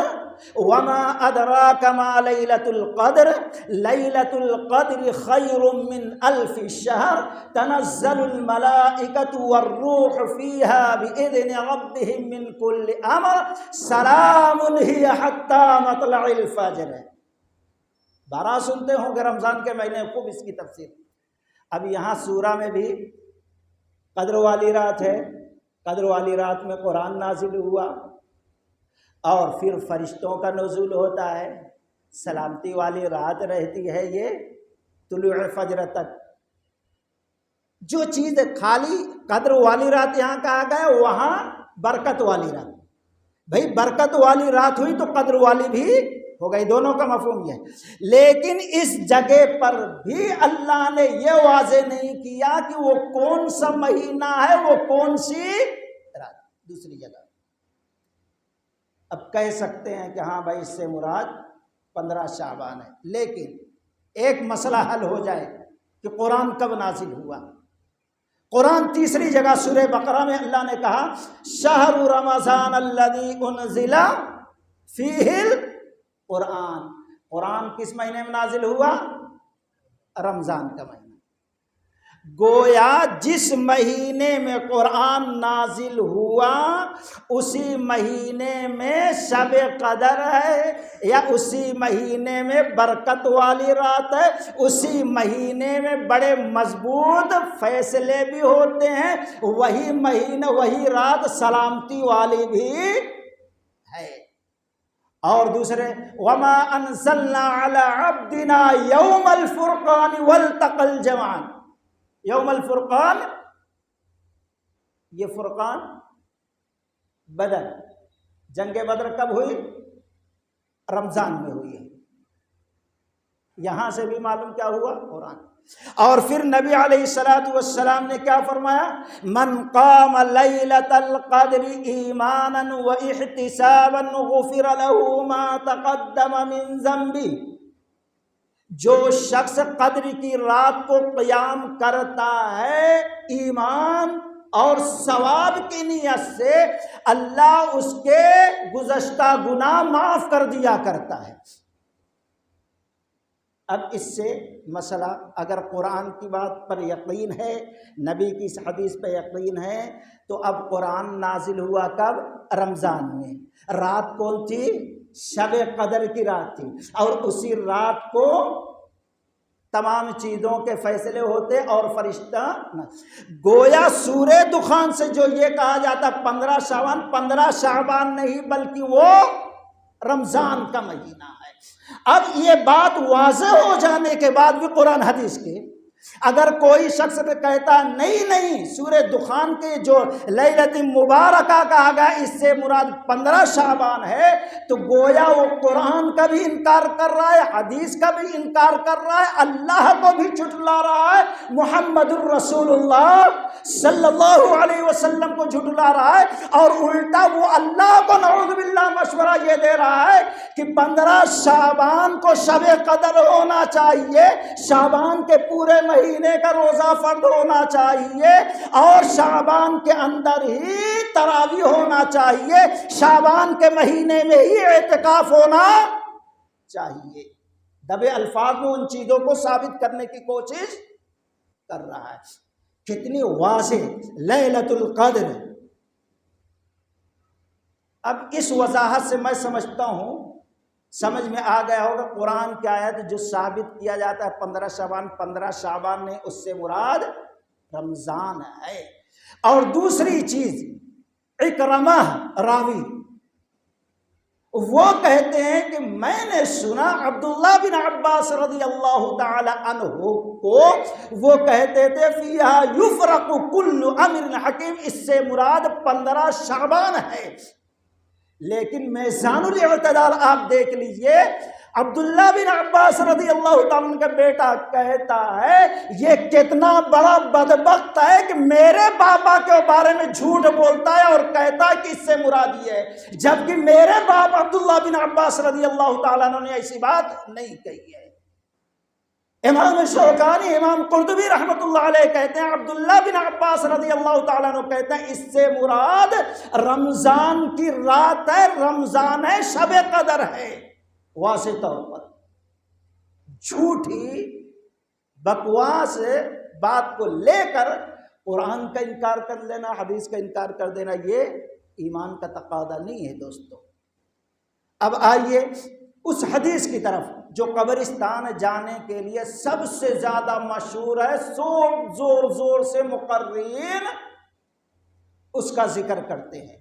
وما ادراک ما لیلۃ القدر لیلۃ القدر خیر من الف شہر تنزل الملائکۃ والروح فیہا باذن ربہم من کل امر سلام ہی حتی مطلع الفجر۔ بارہ سنتے ہوں گے رمضان کے مہینے خوب اس کی تفسیر۔ اب یہاں سورہ میں بھی قدر والی رات ہے، قدر والی رات میں قرآن نازل ہوا، اور پھر فرشتوں کا نزول ہوتا ہے، سلامتی والی رات رہتی ہے یہ طلوع فجر تک۔ جو چیز خالی قدر والی رات یہاں کہا گیا، وہاں برکت والی رات، بھئی برکت والی رات ہوئی تو قدر والی بھی ہو گئی، دونوں کا مفہوم یہ ہے۔ لیکن اس جگہ پر بھی اللہ نے یہ واضح نہیں کیا کہ وہ کون سا مہینہ ہے، وہ کون سی رات۔ دوسری جگہ اب کہہ سکتے ہیں کہ ہاں بھائی اس سے مراد 15 شعبان ہے، لیکن ایک مسئلہ حل ہو جائے کہ قرآن کب نازل ہوا۔ قرآن تیسری جگہ سورہ بقرہ میں اللہ نے کہا شہر رمضان الذی انزل فیہ القرآن، قرآن کس مہینے میں نازل ہوا؟ رمضان کا مہینہ۔ گویا جس مہینے میں قرآن نازل ہوا اسی مہینے میں شب قدر ہے، یا اسی مہینے میں برکت والی رات ہے، اسی مہینے میں بڑے مضبوط فیصلے بھی ہوتے ہیں، وہی مہینہ وہی رات سلامتی والی بھی ہے۔ اور دوسرے وما انزلنا علی عبدنا یوم الفرقان والتقى الجمعان، یوم الفرقان، یہ فرقان بدر، جنگ بدر کب ہوئی؟ رمضان میں ہوئی ہے۔ یہاں سے بھی معلوم کیا ہوا؟ قرآن۔ اور پھر نبی علیہ الصلوۃ والسلام نے کیا فرمایا؟ من قام لیلۃ القدر ایمانا واحتسابا غفر له ما تقدم من ذنبه، جو شخص قدر کی رات کو قیام کرتا ہے ایمان اور ثواب کی نیت سے، اللہ اس کے گزشتہ گناہ معاف کر دیا کرتا ہے۔ اب اس سے مسئلہ، اگر قرآن کی بات پر یقین ہے، نبی کی اس حدیث پہ یقین ہے، تو اب قرآن نازل ہوا کب؟ رمضان میں۔ رات کون تھی؟ شب قدر کی رات تھی، اور اسی رات کو تمام چیزوں کے فیصلے ہوتے اور فرشتہ گویا سورہ دخان سے جو یہ کہا جاتا 15 شعبان، 15 شعبان نہیں بلکہ وہ رمضان کا مہینہ ہے۔ اب یہ بات واضح ہو جانے کے بعد بھی قرآن حدیث کے اگر کوئی شخص کہتا نہیں سورہ دخان کے جو لیلۃ مبارکہ کہا گیا اس سے مراد 15 شعبان ہے، تو گویا وہ قرآن کا بھی انکار کر رہا ہے، حدیث کا بھی انکار کر رہا ہے، اللہ کو بھی جھٹلا رہا ہے، محمد الرسول اللہ صلی اللہ علیہ وسلم کو جھٹلا رہا ہے، اور الٹا وہ اللہ کو نعوذ باللہ مشورہ یہ دے رہا ہے کہ 15 شعبان کو شب قدر ہونا چاہیے، شعبان کے پورے مہینے کا روزہ فرض ہونا چاہیے، اور شعبان کے اندر ہی تراویح ہونا چاہیے، شعبان کے مہینے میں ہی اعتکاف ہونا چاہیے۔ دبے الفاظ میں ان چیزوں کو ثابت کرنے کی کوشش کر رہا ہے۔ کتنی واضح لیلۃ القدر۔ اب اس وضاحت سے میں سمجھتا ہوں سمجھ میں آ گیا ہوگا قرآن کی آیت جو ثابت کیا جاتا ہے 15 شعبان، 15 شعبان نہیں، اس سے مراد رمضان ہے۔ اور دوسری چیز، اکرمہ راوی وہ کہتے ہیں کہ میں نے سنا عبداللہ بن عباس رضی اللہ تعالی عنہ کو، وہ کہتے تھے فیہا یفرق کل امر حکیم، اس سے مراد 15 شعبان ہے۔ لیکن میزان الاعتدال آپ دیکھ لیجئے، عبداللہ بن عباس رضی اللہ تعالیٰ عنہ کا بیٹا کہتا ہے یہ کتنا بڑا بدبخت ہے کہ میرے بابا کے بارے میں جھوٹ بولتا ہے اور کہتا ہے کہ اس سے مراد یہ ہے، جبکہ میرے باپ عبداللہ بن عباس رضی اللہ تعالیٰ عنہ نے ایسی بات نہیں کہی ہے۔ امام شوکانی، امام قرطبی رحمۃ اللہ علیہ کہتے ہیں عبداللہ بن عباس رضی اللہ تعالیٰ عنہ کہتے ہیں اس سے مراد رمضان کی رات ہے، رمضان ہے، شب قدر ہے۔ واضح طور پر جھوٹی بکواس بات کو لے کر قرآن کا انکار کر لینا، حدیث کا انکار کر دینا، یہ ایمان کا تقاضا نہیں ہے دوستو۔ اب آئیے اس حدیث کی طرف جو قبرستان جانے کے لیے سب سے زیادہ مشہور ہے، زور سے مقررین اس کا ذکر کرتے ہیں،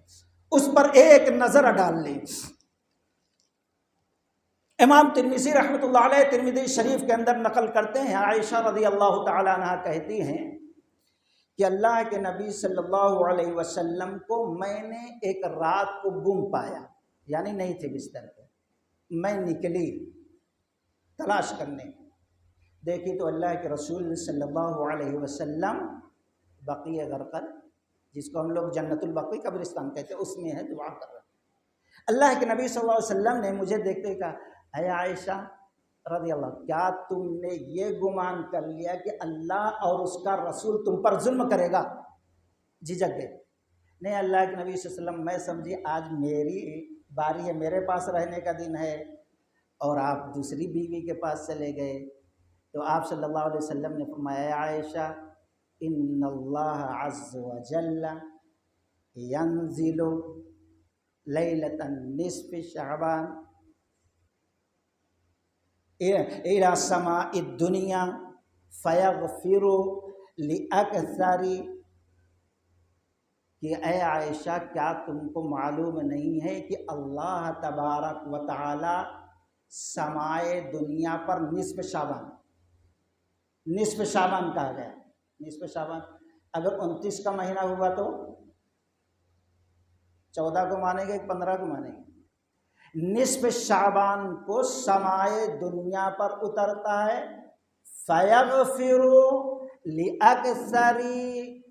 اس پر ایک نظر ڈال لیں۔ امام ترمذی رحمۃ اللہ علیہ ترمذی شریف کے اندر نقل کرتے ہیں، عائشہ رضی اللہ تعالی عنہا کہتی ہیں کہ اللہ کے نبی صلی اللہ علیہ وسلم کو میں نے ایک رات کو گم پایا، یعنی نہیں تھے بستر پہ، میں نکلی تلاش کرنے، دیکھی تو اللہ کے رسول صلی اللہ علیہ وسلم بقیع غرقد، جس کو ہم لوگ جنت البقیع قبرستان کہتے ہیں، اس میں ہے، دعا کر رہے ہیں۔ اللہ کے نبی صلی اللہ علیہ وسلم نے مجھے دیکھتے ہی کہا اے عائشہ رضی اللہ، کیا تم نے یہ گمان کر لیا کہ اللہ اور اس کا رسول تم پر ظلم کرے گا؟ جھجک گئے، نہیں اللہ کے نبی صلی اللہ علیہ وسلم میں سمجھی آج میری باری ہے، میرے پاس رہنے کا دن ہے، اور آپ دوسری بیوی کے پاس چلے گئے۔ تو آپ صلی اللہ علیہ وسلم نے فرمایا اے عائشہ ان اللہ عز وجل ینزل لیلۃ نصف شعبان الی سماء الدنیا فیغفر لاکثر، کہ اے عائشہ کیا تم کو معلوم نہیں ہے کہ اللہ تبارک و تعالی سمائے دنیا پر نصف شعبان کہا گیا۔ نصف شعبان اگر 29 کا مہینہ ہوا تو 14 کو مانیں گے کہ 15 کو مانیں گے؟ نصف شعبان کو سمائے دنیا پر اترتا ہے، فیغفر لأکثری،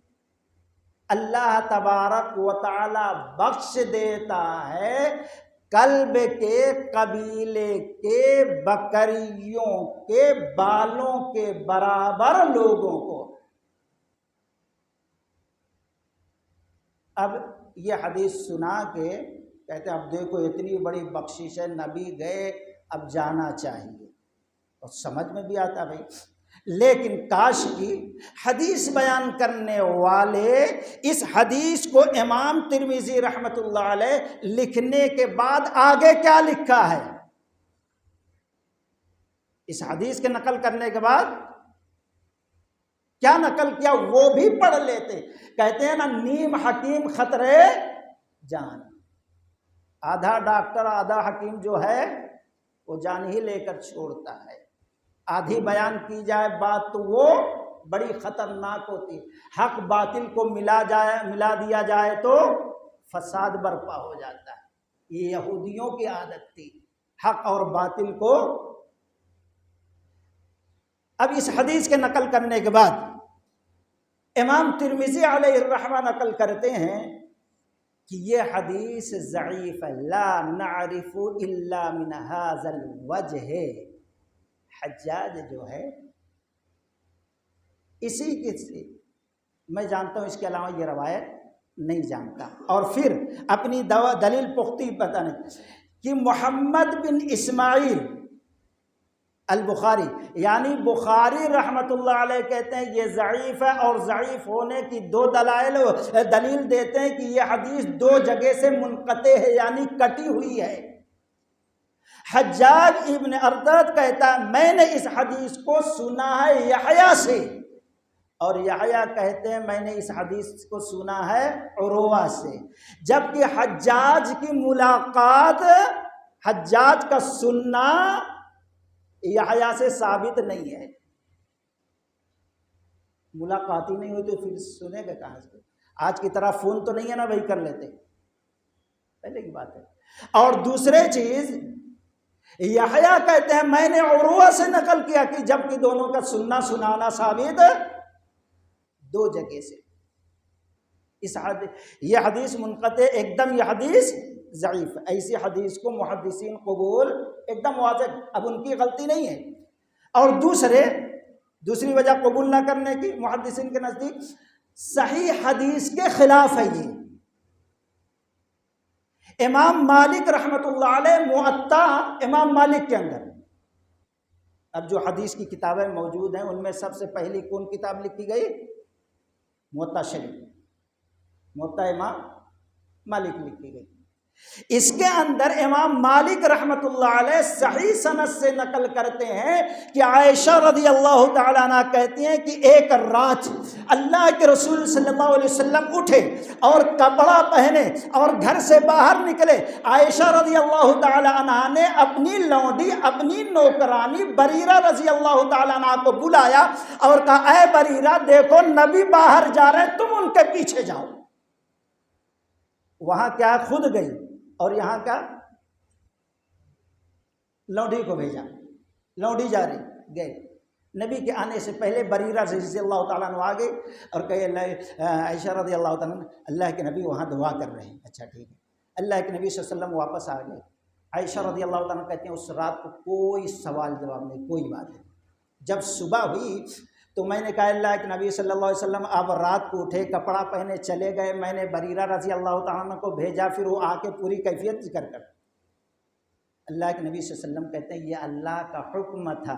اللہ تبارک و تعالی بخش دیتا ہے کلب کے قبیلے کے بکریوں کے بالوں کے برابر لوگوں کو۔ اب یہ حدیث سنا کے کہتے ہیں اب دیکھو اتنی بڑی بخشش ہے، نبی گئے، اب جانا چاہیے، اور سمجھ میں بھی آتا بھائی، لیکن کاش کی حدیث بیان کرنے والے اس حدیث کو امام ترمذی رحمۃ اللہ علیہ لکھنے کے بعد آگے کیا لکھا ہے، اس حدیث کے نقل کرنے کے بعد کیا نقل کیا وہ بھی پڑھ لیتے۔ کہتے ہیں نا نیم حکیم خطرے جان، آدھا ڈاکٹر آدھا حکیم جو ہے وہ جان ہی لے کر چھوڑتا ہے، آدھی بیان کی جائے بات تو وہ بڑی خطرناک ہوتی ہے، حق باطل کو ملا دیا جائے تو فساد برپا ہو جاتا ہے، یہ یہودیوں کی عادت تھی حق اور باطل کو۔ اب اس حدیث کے نقل کرنے کے بعد امام ترمذی علیہ الرحمہ نقل کرتے ہیں کہ یہ حدیث ضعیف لا نعرف الا من هذا الوجہ، حجاج جو ہے اسی کے سے میں جانتا ہوں، اس کے علاوہ یہ روایت نہیں جانتا، اور پھر اپنی دلیل پختی پتہ نہیں کہ محمد بن اسماعیل البخاری یعنی بخاری رحمۃ اللہ علیہ کہتے ہیں یہ ضعیف ہے، اور ضعیف ہونے کی دو دلیل دیتے ہیں کہ یہ حدیث دو جگہ سے منقطع ہے یعنی کٹی ہوئی ہے۔ حجاج ابن ارطرد کہتا ہے میں نے اس حدیث کو سنا ہے یحییٰ سے، اور یحییٰ کہتے ہیں میں نے اس حدیث کو سنا ہے عروہ سے، جبکہ حجاج کی ملاقات، حجاج کا سننا یحییٰ سے ثابت نہیں ہے، ملاقات ہی نہیں ہوئی تو پھر سنے گا کہاں سے؟ آج کی طرح فون تو نہیں ہے نا وہی کر لیتے، پہلے کی بات ہے۔ اور دوسرے چیز یحییٰ کہتے ہیں میں نے عروہ سے نقل کیا کہ جبکہ دونوں کا سننا سنانا ثابت دو جگہ سے، یہ حدیث منقطع ایک دم، یہ حدیث ضعیف، ایسی حدیث کو محدثین قبول ایک دم واضح، اب ان کی غلطی نہیں ہے۔ اور دوسری وجہ قبول نہ کرنے کی محدثین کے نزدیک صحیح حدیث کے خلاف ہے۔ یہ امام مالک رحمۃ اللہ علیہ موطا امام مالک کے اندر، اب جو حدیث کی کتابیں موجود ہیں ان میں سب سے پہلی کون کتاب لکھی گئی؟ موطا شریف، موطا امام مالک لکھی گئی۔ اس کے اندر امام مالک رحمۃ اللہ علیہ صحیح سند سے نقل کرتے ہیں کہ عائشہ رضی اللہ تعالیٰ عنہ کہتی ہیں کہ ایک رات اللہ کے رسول صلی اللہ علیہ وسلم اٹھے اور کپڑا پہنے اور گھر سے باہر نکلے، عائشہ رضی اللہ تعالیٰ عنہ نے اپنی لونڈی، اپنی نوکرانی بریرہ رضی اللہ تعالیٰ عنہ کو بلایا اور کہا اے بریرہ دیکھو نبی باہر جا رہے ہیں، تم ان کے پیچھے جاؤ۔ وہاں کیا خود گئی اور یہاں کا لونڈی کو بھیجا، لونڈی جا رہی گئے، نبی کے آنے سے پہلے بریرہ رضی اللہ تعالیٰ عنہ آگے اور کہے عائشہ رضی اللہ تعالیٰ عنہ اللہ کے نبی وہاں دعا کر رہے ہیں، اچھا ٹھیک ہے۔ اللہ کے نبی صلی اللہ علیہ وسلم واپس آ گئے، عائشہ رضی اللہ تعالیٰ عنہ کہتے ہیں اس رات کو کوئی سوال جواب نہیں، کوئی بات نہیں۔ جب صبح ہوئی تو میں نے کہا اللہ کے نبی صلی اللہ علیہ وسلم آپ رات کو اٹھے، کپڑا پہنے چلے گئے، میں نے بریرہ رضی اللہ تعالیٰ عنہ کو بھیجا، پھر وہ آ کے پوری کیفیت ذکر کر۔ اللہ کے نبی صلی اللہ علیہ وسلم کہتے ہیں یہ اللہ کا حکم تھا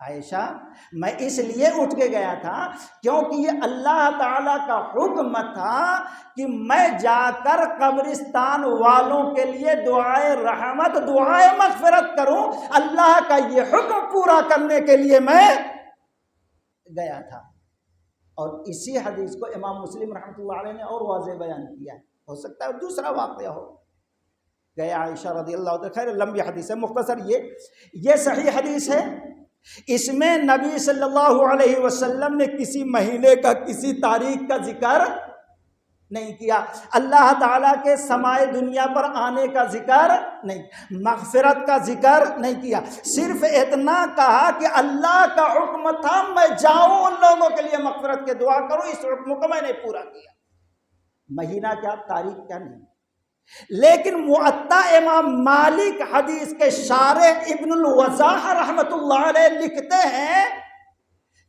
عائشہ، میں اس لیے اٹھ کے گیا تھا کیونکہ یہ اللہ تعالیٰ کا حکم تھا کہ میں جا کر قبرستان والوں کے لیے دعائے رحمت، دعائے مغفرت کروں، اللہ کا یہ حکم پورا کرنے کے لیے میں گیا تھا۔ اور اسی حدیث کو امام مسلم رحمۃ اللہ علیہ نے اور واضح بیان کیا ہے، ہو سکتا ہے دوسرا واقعہ ہو۔ گیا عائشہ رضی اللہ عنہ، خیر لمبی حدیث ہے، مختصر یہ صحیح حدیث ہے۔ اس میں نبی صلی اللہ علیہ وسلم نے کسی مہینے کا، کسی تاریخ کا ذکر نہیں کیا، اللہ تعالیٰ کے سمائے دنیا پر آنے کا ذکر نہیں، مغفرت کا ذکر نہیں کیا، صرف اتنا کہا کہ اللہ کا حکم تھا میں جاؤں ان لوگوں کے لیے مغفرت کے دعا کروں، اس حکم کو میں نے پورا کیا۔ مہینہ کیا، تاریخ کیا نہیں۔ لیکن معطا امام مالک حدیث کے شارح ابن الوضاح رحمۃ اللہ علیہ لکھتے ہیں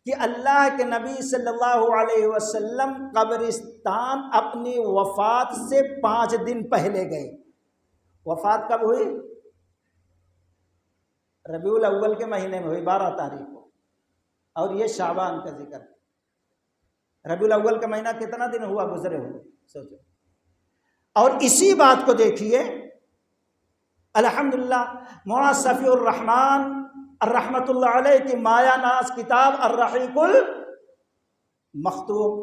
کہ اللہ کے نبی صلی اللہ علیہ وسلم قبرستان اپنی وفات سے 5 دن پہلے گئے۔ وفات کب ہوئی؟ ربیع الاول کے مہینے میں ہوئی، 12 تاریخ کو، اور یہ شعبان کا ذکر ہے۔ ربیع الاول کا مہینہ کتنا دن ہوا گزرے ہوئے سوچو۔ اور اسی بات کو دیکھیے الحمدللہ مولانا صفی الرحمن الرحمۃ اللہ علیہ کی مایا ناز کتاب الرحیق المختوم،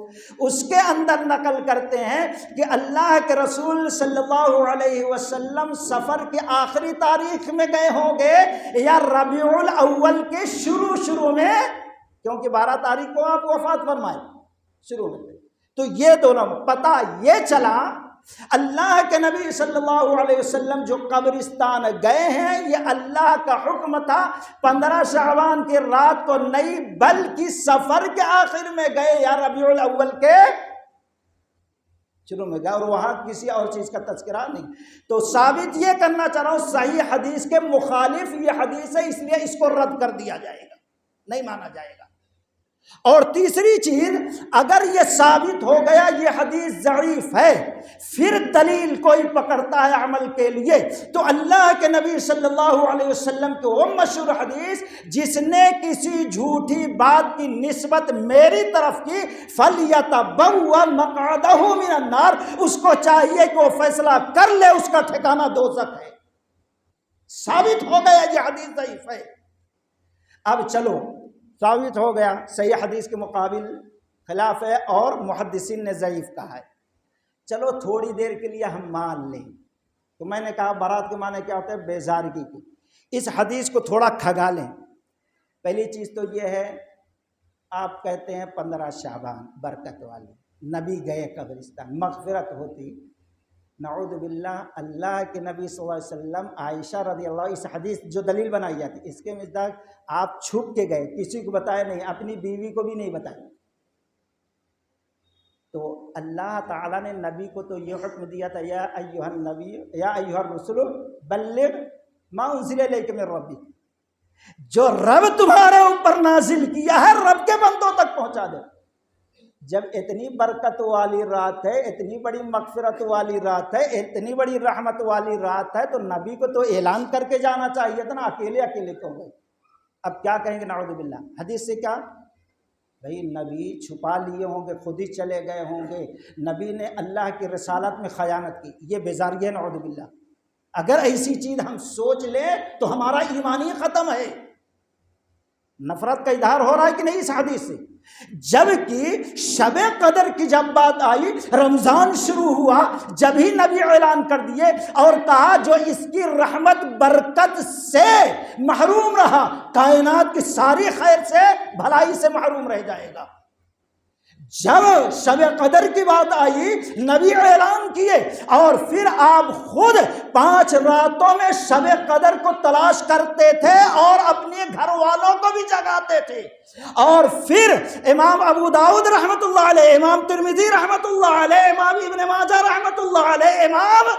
اس کے اندر نقل کرتے ہیں کہ اللہ کے رسول صلی اللہ علیہ وسلم سفر کے آخری تاریخ میں گئے ہوں گے یا ربیع الاول کے شروع میں، کیونکہ 12 تاریخ کو آپ وفات فرمائے شروع میں، تو یہ دونوں پتہ یہ چلا اللہ کے نبی صلی اللہ علیہ وسلم جو قبرستان گئے ہیں یہ اللہ کا حکم تھا، 15 شعبان کی رات کو نہیں بلکہ سفر کے آخر میں گئے یا ربیع الاول کے شروع میں گئے، اور وہاں کسی اور چیز کا تذکرہ نہیں۔ تو ثابت یہ کرنا چاہ رہا ہوں صحیح حدیث کے مخالف یہ حدیث ہے، اس لیے اس کو رد کر دیا جائے گا، نہیں مانا جائے گا۔ اور تیسری چیز، اگر یہ ثابت ہو گیا یہ حدیث ضعیف ہے، پھر دلیل کوئی پکڑتا ہے عمل کے لیے، تو اللہ کے نبی صلی اللہ علیہ وسلم کی وہ مشہور حدیث جس نے کسی جھوٹی بات کی نسبت میری طرف کی فَلْيَتَبَوَّأْ مَقْعَدَهُ مِنَ النَّارِ، اس کو چاہیے کہ وہ فیصلہ کر لے اس کا ٹھکانہ دوزخ ہے۔ ثابت ہو گیا یہ حدیث ضعیف ہے۔ اب چلو ثابت ہو گیا صحیح حدیث کے مقابل خلاف ہے اور محدثین نے ضعیف کہا ہے، چلو تھوڑی دیر کے لیے ہم مان لیں۔ تو میں نے کہا برات کے معنی کیا ہوتا ہے؟ بیزارگی کی۔ اس حدیث کو تھوڑا کھگا لیں۔ پہلی چیز تو یہ ہے، آپ کہتے ہیں 15 شعبان برکت والی، نبی گئے قبرستان، مغفرت ہوتی، نعوذ باللہ اللہ کے نبی صلی اللہ علیہ وسلم عائشہ رضی اللہ عنہ، اس حدیث جو دلیل بنائی جاتی اس کے مصداق آپ چھپ کے گئے، کسی کو بتایا نہیں، اپنی بیوی کو بھی نہیں بتایا، تو اللہ تعالیٰ نے نبی کو تو یہ حکم دیا تھا یا ایھا النبی یا ایھا الرسول بلغ ما انزل الیک من ربک، جو رب تمہارے اوپر نازل کیا ہے رب کے بندوں تک پہنچا دے۔ جب اتنی برکت والی رات ہے، اتنی بڑی مغفرت والی رات ہے، اتنی بڑی رحمت والی رات ہے، تو نبی کو تو اعلان کر کے جانا چاہیے تھا نا، اکیلے کیوں گئے؟ اب کیا کہیں گے نعوذ باللہ؟ حدیث سے کیا بھئی نبی چھپا لیے ہوں گے، خود ہی چلے گئے ہوں گے، نبی نے اللہ کی رسالت میں خیانت کی، یہ بیزاری ہے نعوذ باللہ۔ اگر ایسی چیز ہم سوچ لیں تو ہمارا ایمان ہی ختم ہے۔ نفرت کا اظہار ہو رہا ہے کہ نہیں اس حدیث سے؟ جبکہ شب قدر کی جب بات آئی، رمضان شروع ہوا، جب ہی نبی اعلان کر دیے اور کہا جو اس کی رحمت برکت سے محروم رہا کائنات کی ساری خیر سے بھلائی سے محروم رہ جائے گا۔ جب شب قدر کی بات آئی نبی اعلان کیے، اور پھر آپ خود 5 راتوں میں شب قدر کو تلاش کرتے تھے اور اپنے گھر والوں کو بھی جگاتے تھے، اور پھر امام ابو داؤد رحمۃ اللہ علیہ، امام ترمذی رحمۃ اللہ علیہ، امام ابن ماجہ رحمۃ اللہ علیہ، امام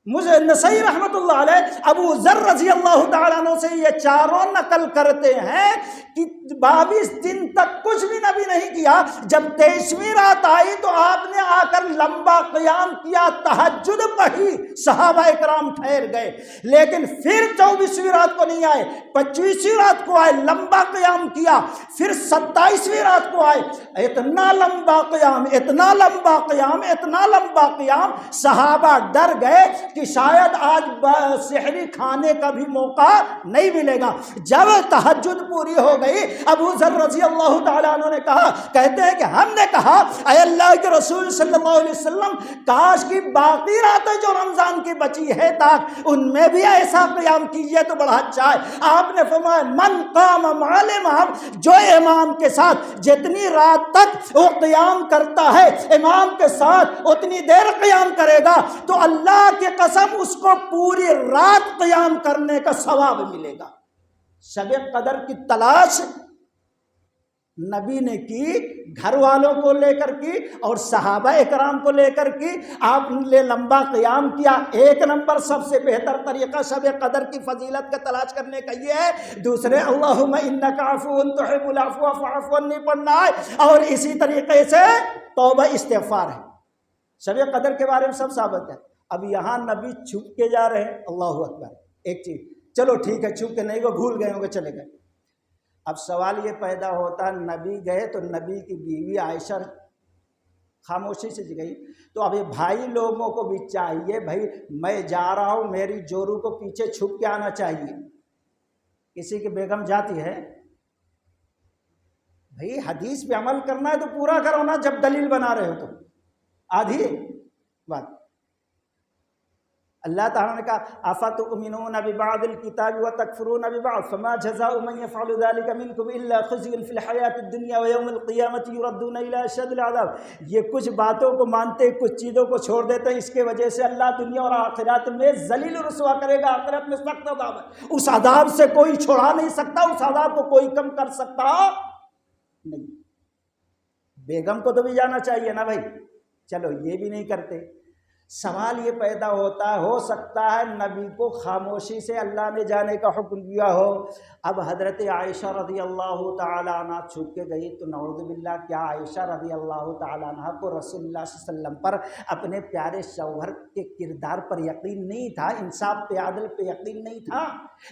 نسائی رحمۃ اللہ علیہ، ابو ذر رضی اللہ تعالیٰ عنہ سے یہ چاروں نقل کرتے ہیں کہ 22 دن تک کچھ بھی نبی نہیں کیا، جب 23ویں رات آئی تو آپ نے آ کر لمبا قیام کیا، تہجد پڑھی، صحابہ اکرام ٹھہر گئے، لیکن پھر 24ویں رات کو نہیں آئے، 25ویں رات کو آئے، لمبا قیام کیا، پھر 27ویں رات کو آئے، اتنا لمبا قیام، اتنا لمبا قیام، اتنا لمبا قیام، صحابہ ڈر گئے کہ شاید آج سحری کھانے کا بھی موقع نہیں ملے گا۔ جب تہجد پوری ہو گئی، ابو ذر رضی اللہ تعالیٰ عنہ نے کہا، کہتے ہیں کہ ہم نے کہا اے اللہ کے رسول صلی اللہ علیہ وسلم، کاش کی باقی راتیں جو رمضان کی بچی ہے تاک ان میں بھی ایسا قیام کیجئے تو بڑا اچھا ہے۔ آپ نے فرمایا من قام مع الامام، جو امام کے ساتھ جتنی رات تک وہ قیام کرتا ہے، امام کے ساتھ اتنی دیر قیام کرے گا تو اللہ کی قسم اس کو پوری رات قیام کرنے کا ثواب ملے گا۔ شب قدر کی تلاش نبی نے کی، گھر والوں کو لے کر کی اور صحابہ اکرام کو لے کر کی۔ آپ نے لمبا قیام کیا۔ ایک نمبر سب سے بہتر طریقہ شب قدر کی فضیلت کا تلاش کرنے کا یہ ہے۔ دوسرے اللہم انک عفو تحب العفو فاعف عنی پڑھنا ہے، اور اسی طریقے سے توبہ استغفار ہے۔ شب قدر کے بارے میں سب ثابت ہے۔ اب یہاں نبی چھپ کے جا رہے ہیں، اللہ اکبر۔ ایک چیز چلو ٹھیک ہے، چھپ کے نہیں، وہ بھول گئے ہوں گے، چلے گئے۔ اب سوال یہ پیدا ہوتا، نبی گئے تو نبی کی بیوی عائشہ خاموشی سے گئی، تو اب یہ بھائی لوگوں کو بھی چاہیے، بھائی میں جا رہا ہوں، میری جورو کو پیچھے چھپ کے آنا چاہیے۔ کسی کی بیگم جاتی ہے، بھائی حدیث پہ عمل کرنا ہے تو پورا کرو نا، جب دلیل بنا رہے ہو تو آدھی بات۔ اللہ تعالیٰ نے کہا افتؤمنون ببعض الکتاب وتکفرون ببعض فما جزاء من يفعل ذلك منكم الا خزي في الحیاۃ الدنیا ویوم القیامۃ یردون الی اشد العذاب۔ یہ کچھ باتوں کو مانتے، کچھ چیزوں کو چھوڑ دیتے ہیں، اس کے وجہ سے اللہ دنیا اور آخرت میں ذلیل و رسوا کرے گا، آخرت میں سخت عذاب ہے۔ اس عذاب سے کوئی چھڑا نہیں سکتا، اس عذاب کو کوئی کم کر سکتا نہیں۔ بیگم کو تو بھی جانا چاہیے نا بھائی، چلو یہ بھی نہیں کرتے۔ سوال یہ پیدا ہوتا ہے، ہو سکتا ہے نبی کو خاموشی سے اللہ نے جانے کا حکم دیا ہو۔ اب حضرت عائشہ رضی اللہ تعالیٰ عنہ چھپ کے گئی تو نعوذ باللہ، کیا عائشہ رضی اللہ تعالیٰ عنہ کو رسول اللہ صلی اللہ علیہ وسلم پر، اپنے پیارے شوہر کے کردار پر یقین نہیں تھا؟ انصاف پہ، عدل پہ یقین نہیں تھا؟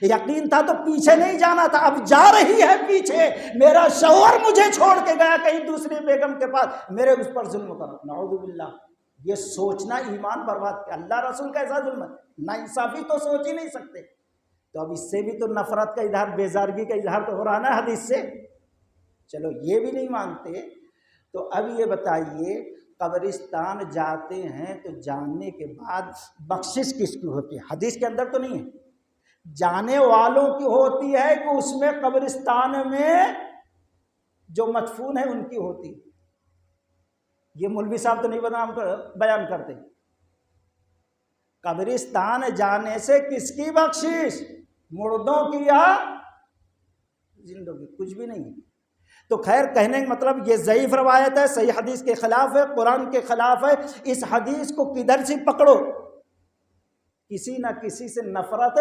یقین تھا تو پیچھے نہیں جانا تھا۔ اب جا رہی ہے پیچھے، میرا شوہر مجھے چھوڑ کے گیا کہیں دوسری بیگم کے پاس، میرے اس پر ظلم کرو، نعوذ باللہ۔ یہ سوچنا ایمان برباد کیا، اللہ رسول کا ایسا ظلم ہے، نا انصافی تو سوچ ہی نہیں سکتے۔ تو اب اس سے بھی تو نفرت کا اظہار، بیزارگی کا اظہار تو ہو رہا نا حدیث سے۔ چلو یہ بھی نہیں مانتے تو اب یہ بتائیے، قبرستان جاتے ہیں تو جاننے کے بعد بخشش کس کی ہوتی ہے؟ حدیث کے اندر تو نہیں ہے، جانے والوں کی ہوتی ہے کہ اس میں قبرستان میں جو مدفون ہے ان کی ہوتی ہے۔ یہ مولوی صاحب تو نہیں بیان کرتے۔ قبرستان جانے سے کس کی بخشش؟ مردوں کی یا زندوں کی؟ کچھ بھی نہیں۔ تو خیر، کہنے کا مطلب یہ ضعیف روایت ہے، صحیح حدیث کے خلاف ہے، قرآن کے خلاف ہے۔ اس حدیث کو کدھر سے پکڑو، کسی نہ کسی سے نفرت،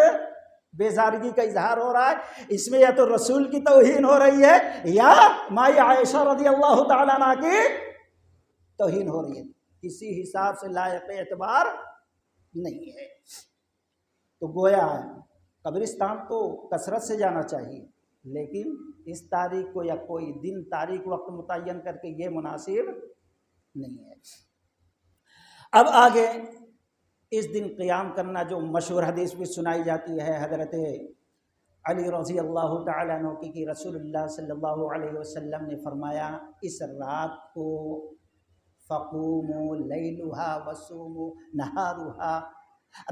بیزارگی کا اظہار ہو رہا ہے۔ اس میں یا تو رسول کی توہین ہو رہی ہے یا مائی عائشہ رضی اللہ تعالیٰ عنہ کی توہین ہو رہی ہے۔ کسی حساب سے لائق اعتبار نہیں ہے۔ تو گویا قبرستان تو کثرت سے جانا چاہیے، لیکن اس تاریخ کو یا کوئی دن، تاریخ، وقت متعین کر کے یہ مناسب نہیں ہے۔ اب آگے اس دن قیام کرنا جو مشہور حدیث بھی سنائی جاتی ہے حضرت علی رضی اللہ تعالیٰ عنہ کی کہ رسول اللہ صلی اللہ علیہ وسلم نے فرمایا، اس رات کو فقوموا لیلھا وصوموا نہارھا،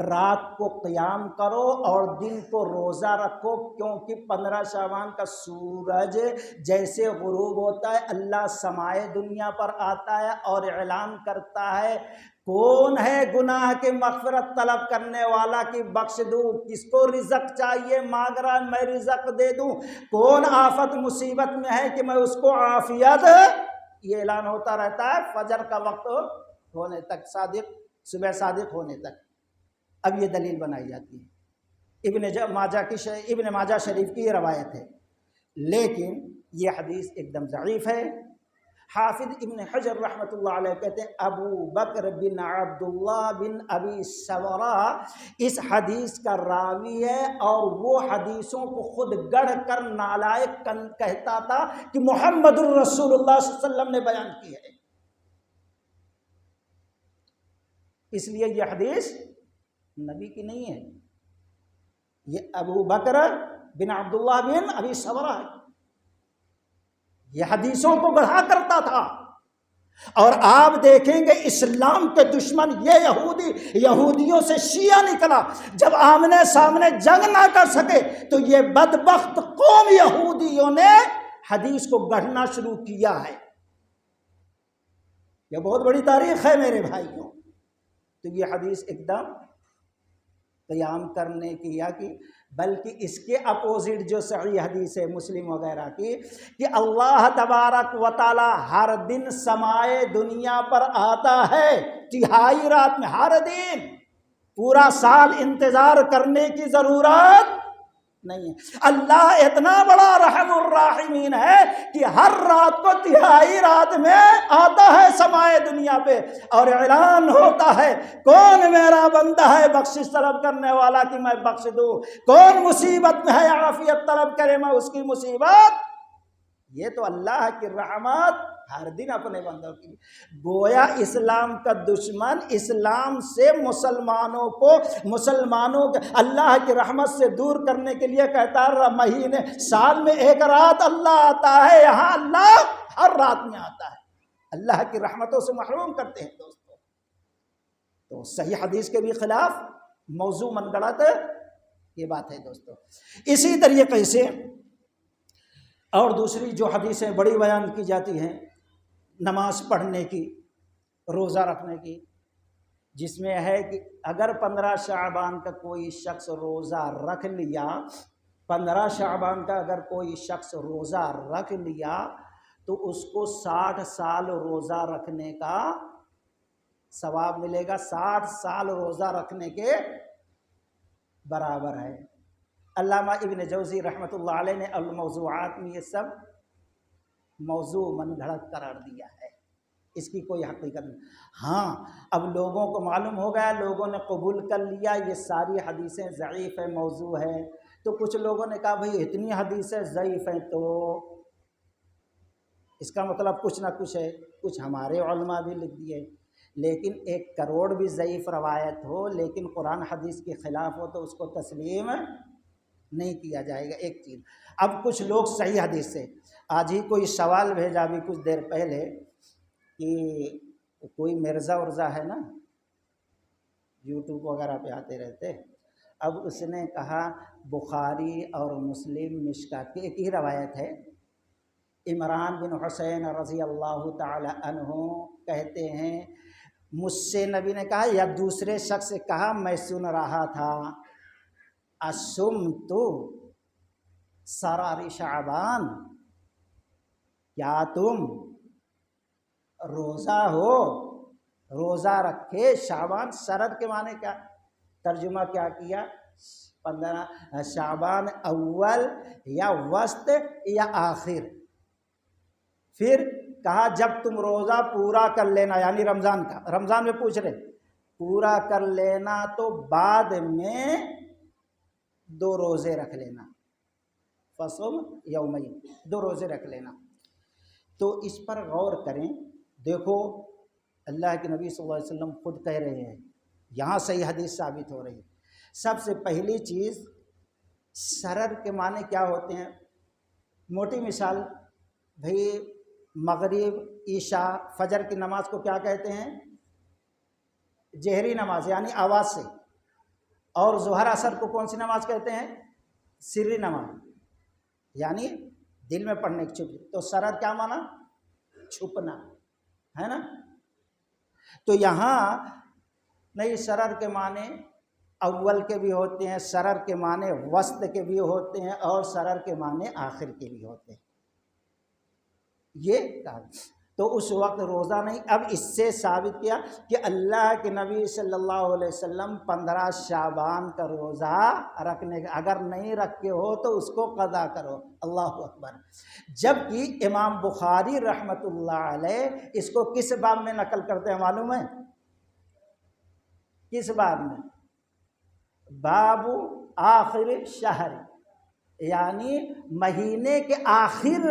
رات کو قیام کرو اور دن کو روزہ رکھو، کیونکہ 15 شعبان کا سورج جیسے غروب ہوتا ہے اللہ سمائے دنیا پر آتا ہے اور اعلان کرتا ہے کون ہے گناہ کی مغفرت طلب کرنے والا کہ بخش دوں، کس کو رزق چاہیے مانگ رہا ہے میں رزق دے دوں، کون آفت مصیبت میں ہے کہ میں اس کو عافیت، یہ اعلان ہوتا رہتا ہے فجر کا وقت ہونے تک، صادق صبح صادق ہونے تک۔ اب یہ دلیل بنائی جاتی ہے، ابن ماجہ شریف کی یہ روایت ہے، لیکن یہ حدیث ایک دم ضعیف ہے۔ حافظ ابن حجر رحمۃ اللہ علیہ کہتے ہیں ابو بکر بن عبداللہ بن ابی سورہ اس حدیث کا راوی ہے، اور وہ حدیثوں کو خود گڑھ کر نالائق کہتا تھا کہ محمد الرسول اللہ صلی اللہ علیہ وسلم نے بیان کی ہے، اس لیے یہ حدیث نبی کی نہیں ہے، یہ ابو بکر بن عبداللہ بن ابی شبرہ ہے، یہ حدیثوں کو گڑھا کرتا تھا۔ اور آپ دیکھیں گے اسلام کے دشمن یہ یہودیوں سے شیعہ نکلا، جب آمنے سامنے جنگ نہ کر سکے تو یہ بدبخت قوم یہودیوں نے حدیث کو گڑھنا شروع کیا ہے۔ یہ بہت بڑی تاریخ ہے میرے بھائیوں۔ تو یہ حدیث ایک دم قیام کرنے کی یا کی، بلکہ اس کے اپوزٹ جو صحیح حدیث ہے مسلم وغیرہ کی، کہ اللہ تبارک و تعالی ہر دن سمائے دنیا پر آتا ہے تہائی رات میں، ہر دن، پورا سال انتظار کرنے کی ضرورت نہیں ہے۔ اللہ اتنا بڑا رحم الراحمین ہے کہ ہر رات کو تہائی رات میں آتا ہے سمائے دنیا پہ، اور اعلان ہوتا ہے کون میرا بندہ ہے بخشش طلب کرنے والا کہ میں بخش دوں، کون مصیبت میں ہے عافیت طلب کرے میں اس کی مصیبت۔ یہ تو اللہ کی رحمت ہر دن اپنے بندوں کی۔ گویا اسلام کا دشمن اسلام سے مسلمانوں کو اللہ کی رحمت سے دور کرنے کے لیے کہتا ہے مہینے سال میں ایک رات اللہ آتا ہے، یہاں اللہ ہر رات میں آتا ہے، اللہ کی رحمتوں سے محروم کرتے ہیں دوستو۔ تو صحیح حدیث کے بھی خلاف موضوع من گڑت یہ بات ہے دوستو۔ اسی طریقے سے اور دوسری جو حدیثیں بڑی بیان کی جاتی ہیں نماز پڑھنے کی، روزہ رکھنے کی، جس میں ہے کہ اگر 15 شعبان کا کوئی شخص روزہ رکھ لیا، 15 شعبان کا اگر کوئی شخص روزہ رکھ لیا تو اس کو 60 سال روزہ رکھنے کا ثواب ملے گا، 60 سال روزہ رکھنے کے برابر ہے۔ علامہ ابن جوزی رحمۃ اللہ علیہ نے الموضوعات میں یہ سب موضوع من گھڑت قرار دیا ہے، اس کی کوئی حقیقت نہیں۔ ہاں اب لوگوں کو معلوم ہو گیا، لوگوں نے قبول کر لیا یہ ساری حدیثیں ضعیف ہے، موضوع ہے، تو کچھ لوگوں نے کہا بھئی اتنی حدیثیں ضعیف ہیں تو اس کا مطلب کچھ نہ کچھ ہے، کچھ ہمارے علماء بھی لکھ دیے، لیکن 1 کروڑ بھی ضعیف روایت ہو لیکن قرآن حدیث کے خلاف ہو تو اس کو تسلیم نہیں کیا جائے گا۔ ایک چیز، اب کچھ لوگ صحیح حدیث سے، آج ہی کوئی سوال بھیجا بھی کچھ دیر پہلے کہ کوئی مرزا ورزا ہے نا یوٹیوب وغیرہ پہ آتے رہتے، اب اس نے کہا بخاری اور مسلم مشکات کی ایک ہی روایت ہے، عمران بن حسین رضی اللہ تعالی عنہ کہتے ہیں مجھ سے نبی نے کہا یا دوسرے شخص سے کہا میں سن رہا تھا اسمت سرار شعبان، کیا تم روزہ ہو، روزہ رکھے شعبان، سرد کے معنی کیا ترجمہ کیا کیا 15 شعبان اول یا وسط یا آخر، پھر کہا جب تم روزہ پورا کر لینا، یعنی رمضان کا، رمضان میں پوچھ رہے پورا کر لینا تو بعد میں 2 روزے رکھ لینا، فصوم یومین، 2 روزے رکھ لینا۔ تو اس پر غور کریں، دیکھو اللہ کے نبی صلی اللہ علیہ وسلم خود کہہ رہے ہیں، یہاں صحیح حدیث ثابت ہو رہی ہے۔ سب سے پہلی چیز سرد کے معنی کیا ہوتے ہیں، موٹی مثال بھئی مغرب عشاء فجر کی نماز کو کیا کہتے ہیں، جہری نماز یعنی آواز سے، اور ظہر عصر کو کون سی نماز کہتے ہیں، سری نماز یعنی دل میں پڑھنے کی چھپی، تو سرد کیا معنی، چھپنا ہے نا۔ تو یہاں نہیں، سرد کے معنی اول کے بھی ہوتے ہیں، سرر کے معنی وسط کے بھی ہوتے ہیں، اور سرر کے معنی آخر کے بھی ہوتے ہیں، یہ کہا۔ تو اس وقت روزہ نہیں۔ اب اس سے ثابت کیا کہ اللہ کے نبی صلی اللہ علیہ وسلم 15 شعبان کا روزہ رکھنے کا، اگر نہیں رکھے ہو تو اس کو قضا کرو، اللہ اکبر۔ جبکہ امام بخاری رحمۃ اللہ علیہ اس کو کس باب میں نقل کرتے ہیں معلوم ہے، کس باب میں، باب آخر شہر، یعنی مہینے کے آخر،